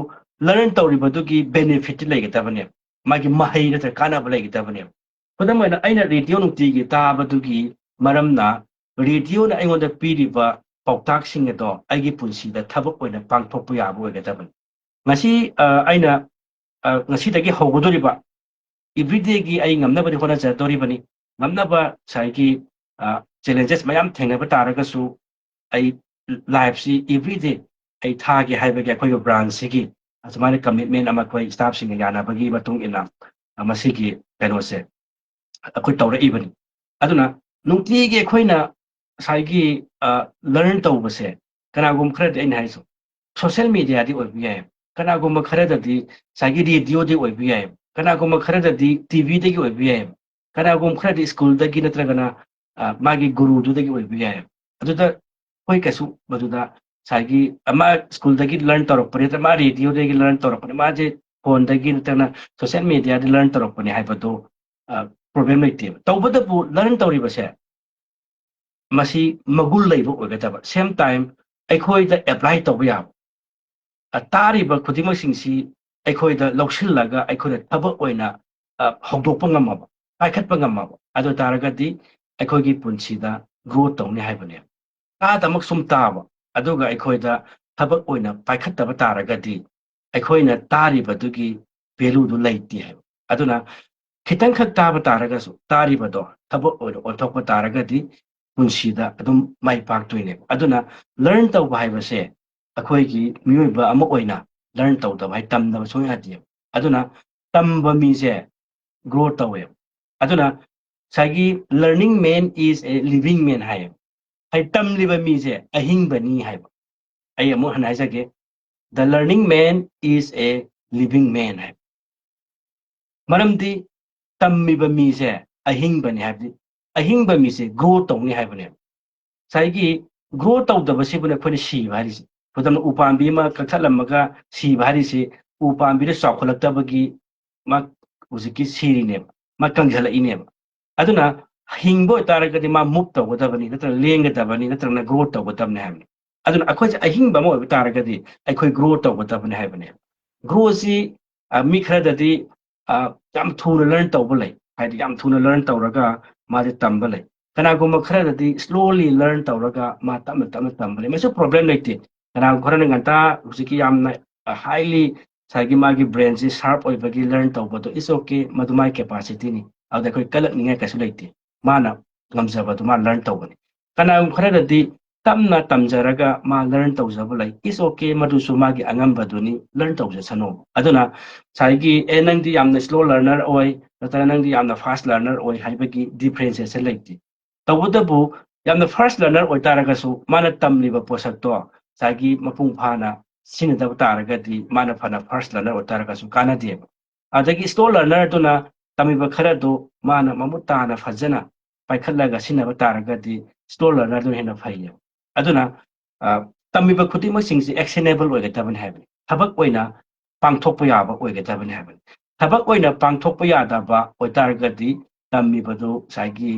learn taw ribadugi benefit laigatabane magi mahai na kana ba laigatabane khudamana aina radio nungti gi tabadugi maramna radio na aingonda piriba pautak sing edo aigi punsi da thabak oina pangthokpu yabu oigataban ngasi aina ngasi dagi hogudoriba everyday gi ai ngamnabadi hona jatoribani ngamnaba saigi challenges mayam thengnaba taragasu ai life si everyday ai thagi haibagi akhoi branch sigi asmane commitment ama khoi staff sing yana bagi matung ina amasigi penose akhoi tawra ibani aduna nungti gi khoina saigi learn tawbase kanagum khara aina haiso social media di oibiya kanagum khara di saigi radio di oibiya kanagum khara di tv di oibiya kanagum khara di school dagi natragana magi guru du dagi oibiya aduda hoi kasu maduda सागी अमा school दगी learn तौरपने त मा radio दगी learn तौरपने मा जे phone दगी नतना social media दे learn तौरपने हाइबदो प्रॉब्लम लेते तौबदबु लर्न तौरिबसे मसी मगुल लेबो ओगदब सेम टाइम अखोइदा अप्लाई तौबा याब तारिबा खुदिमसिंगसी अखोइदा लौसिल्लगा अखोइदा थबक ओइना हौदोकपा ngamaba पाइखतपा ngamaba अदो तारगदी अखोइगी पुंसीदा ग्रो तौने हाइबने तादमक सुम ताबा अदुगा अखोइदा थबक ओइना पाइखतबा तारगदी अखोइना तारिबदुगी वैल्यू दु लैति है अदुना खितंग खक ताबा तारगसु तारिबदो थबक ओइना ओथोकपा तारगदी पुंसीदा अदुम माइ पाक्तोइने अदुना लर्न तौबा हाइबसे अखोइगी मियोइबा अमा ओइना लर्न तौदबा हाइ तमदबा सोयादि अदुना तंबा मीसे ग्रो तौवे अदुना सागी learning man is a living man हाइ हाइ तमलिबा मीसे अहिंबनी हाइ आई अमु हनाइजगे the learning man is a living man हाइ मरमदी तम्मिबा मीसे अहिंबनी हाइ अहिंबा मीसे ग्रो तौनी हाइबने साइगी ग्रो तौदबसिबने खोनि सीबा हारिसे खुदम उपांबी मा कथलमगा सीबा हारिसे उपांबी चाखलक्तबगी मा उजिकी सीरिने मा कंझलइने अदुना हिंबो तारगदि मा मूव तौगदबनी नत्र लेंगदबनी नत्र ग्रो तौगदबने हाइबने अदुना अखोइ अहिंबा मो तारगदि अखोइ ग्रो तौगदबने हाइबने ग्रो सी मी खरददि याम थुना लर्न तौबा लै हाइदि याम थुना लर्न तौरगा माजे तंबा लै कनागुम खरददि स्लोली लर्न तौरगा मा तम तम तंबा लै मसु प्रॉब्लम लेते कनागु खरन nganta उजिकी यामना हाईली सागी मागी ब्रेन से शार्प ओइबगी लर्न तौबदो इज ओके मदुमाई कैपेसिटी नि अद अखोइ कलक निंगे कसु लेते माना ngамजबदो मा लर्न तौबनी कनागु खरददि तमना तमजरगा मा लर्न तौजबो लै इज ओके मदुसु मागी angambदुनी लर्न तौजसनो अदुना साइगी ए नंगदी यामना स्लो लर्नर ओइ नतरा नंगदी यामना फास्ट लर्नर ओइ हाइबगी डिफरेंशिएशन लेते तौबदबु यामना फास्ट लर्नर ओइ तारगसु माना तमलिबा पोसक्तो सागी मपुंग फाना सिनदब तारगदी माना फना फास्ट लर्नर ओइ तारगसु कानादे अदगी स्लो लर्नर तुना तमिबा खरदो माना ममुताना फजना पाइखलगा सिनबा तारगदी स्लो लर्नर दु हेना फैय अदुना तमिबा खुदिमक सिंगसी एक्शनेबल ओइगतबन हाइबनी थबक ओइना पांगथोकपा याबा ओइगतबन हाइबनी थबक ओइना पांगथोकपा यादबा ओइतारगदी तमिबदो सागी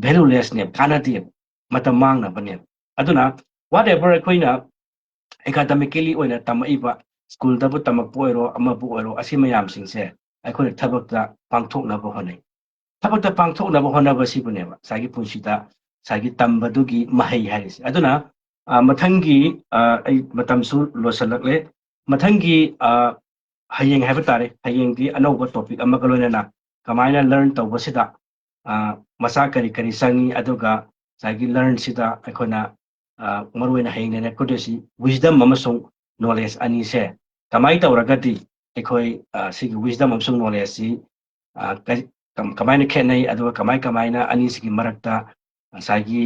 वैल्यूलेसने कानादे मतम मांगनबने अदुना व्हाट एवर अखोइना एकेडमिकली ओइना तमइबा स्कूल दबु तमक पोइरो अमबु ओइरो असि मयाम सिंगसे अखोइ थबकता पांगथोकनबा होनै थबकता पांगथोकनबा होनबसिबनेबा सागी पुंसिदा सागी तंबदुगी महै हारिसे अदुना मथंगी आई मतमसु लोसलकले मथंगी हयेंग हाइबा तारे हयेंगी अनौबा टॉपिक अमगा लोइनना कमाइना लर्न तौबसिदा मसा करी करी संगी अदुगा सागी लर्न सिदा अखोना मरुइना हयेंगने कुदेसी विजडम अमसुंग नॉलेज अनि से कमाइ तौरगदी अखोइ सिगी विजडम अमसुंग नॉलेज सी कमाइना खेनै अदुगा कमाइना अनि सिगी मरक्ता सागी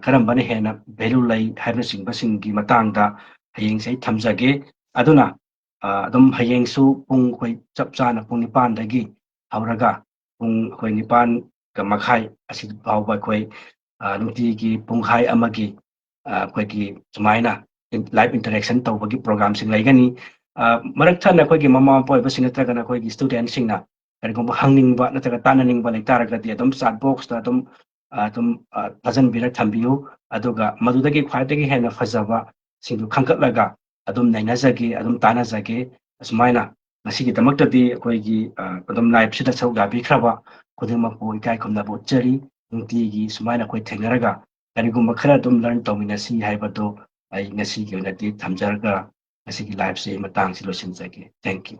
करम्बने हेना वैल्यू लै हाइबसिंगबसिंगी मतंगदा हयेंगसे थमजगे अदुना अदुम हयेंगसु पुंग खोइ चपचाना पुंग निपान दगी हौरगा पुंग खोइ निपान का मखाइ असि फाउबा खोइ नुतिगी पुंगहाइ अमगी खोइ की सुमाइना लाइव इंटरेक्शन तौबगी प्रोग्राम सिंग लैगनी मरक थना खोइ की ममा पोइबसिंग नत्रगना खोइ की स्टूडेंट सिंगना करिगुम हंगनिंगबा नत्रगा ताननिंगबा लैतारगदी अदुम चाट बॉक्स ता अदुम थजन बिरक थंबियु अदुगा मदुदगी ख्वाइदगी हेना फजबा सिंगु खंकटलगा अदुम नैनाजगे अदुम तानाजगे असुमाइना ngasi दमक्तदी अखोइगी अदुम लाइव सिदा सौगा बिख्रबा खुदिमकु इकाइ खुमनाबु चरी नुतिगी सुमाइना खोइ थेंगरगा करिगुम खरा अदुम लर्न तौमिनसी हाइबदो आई ngasi की ओइनाति थमजरगा ngasi की लाइव से मतंग सि लोसिनजगे थैंक यू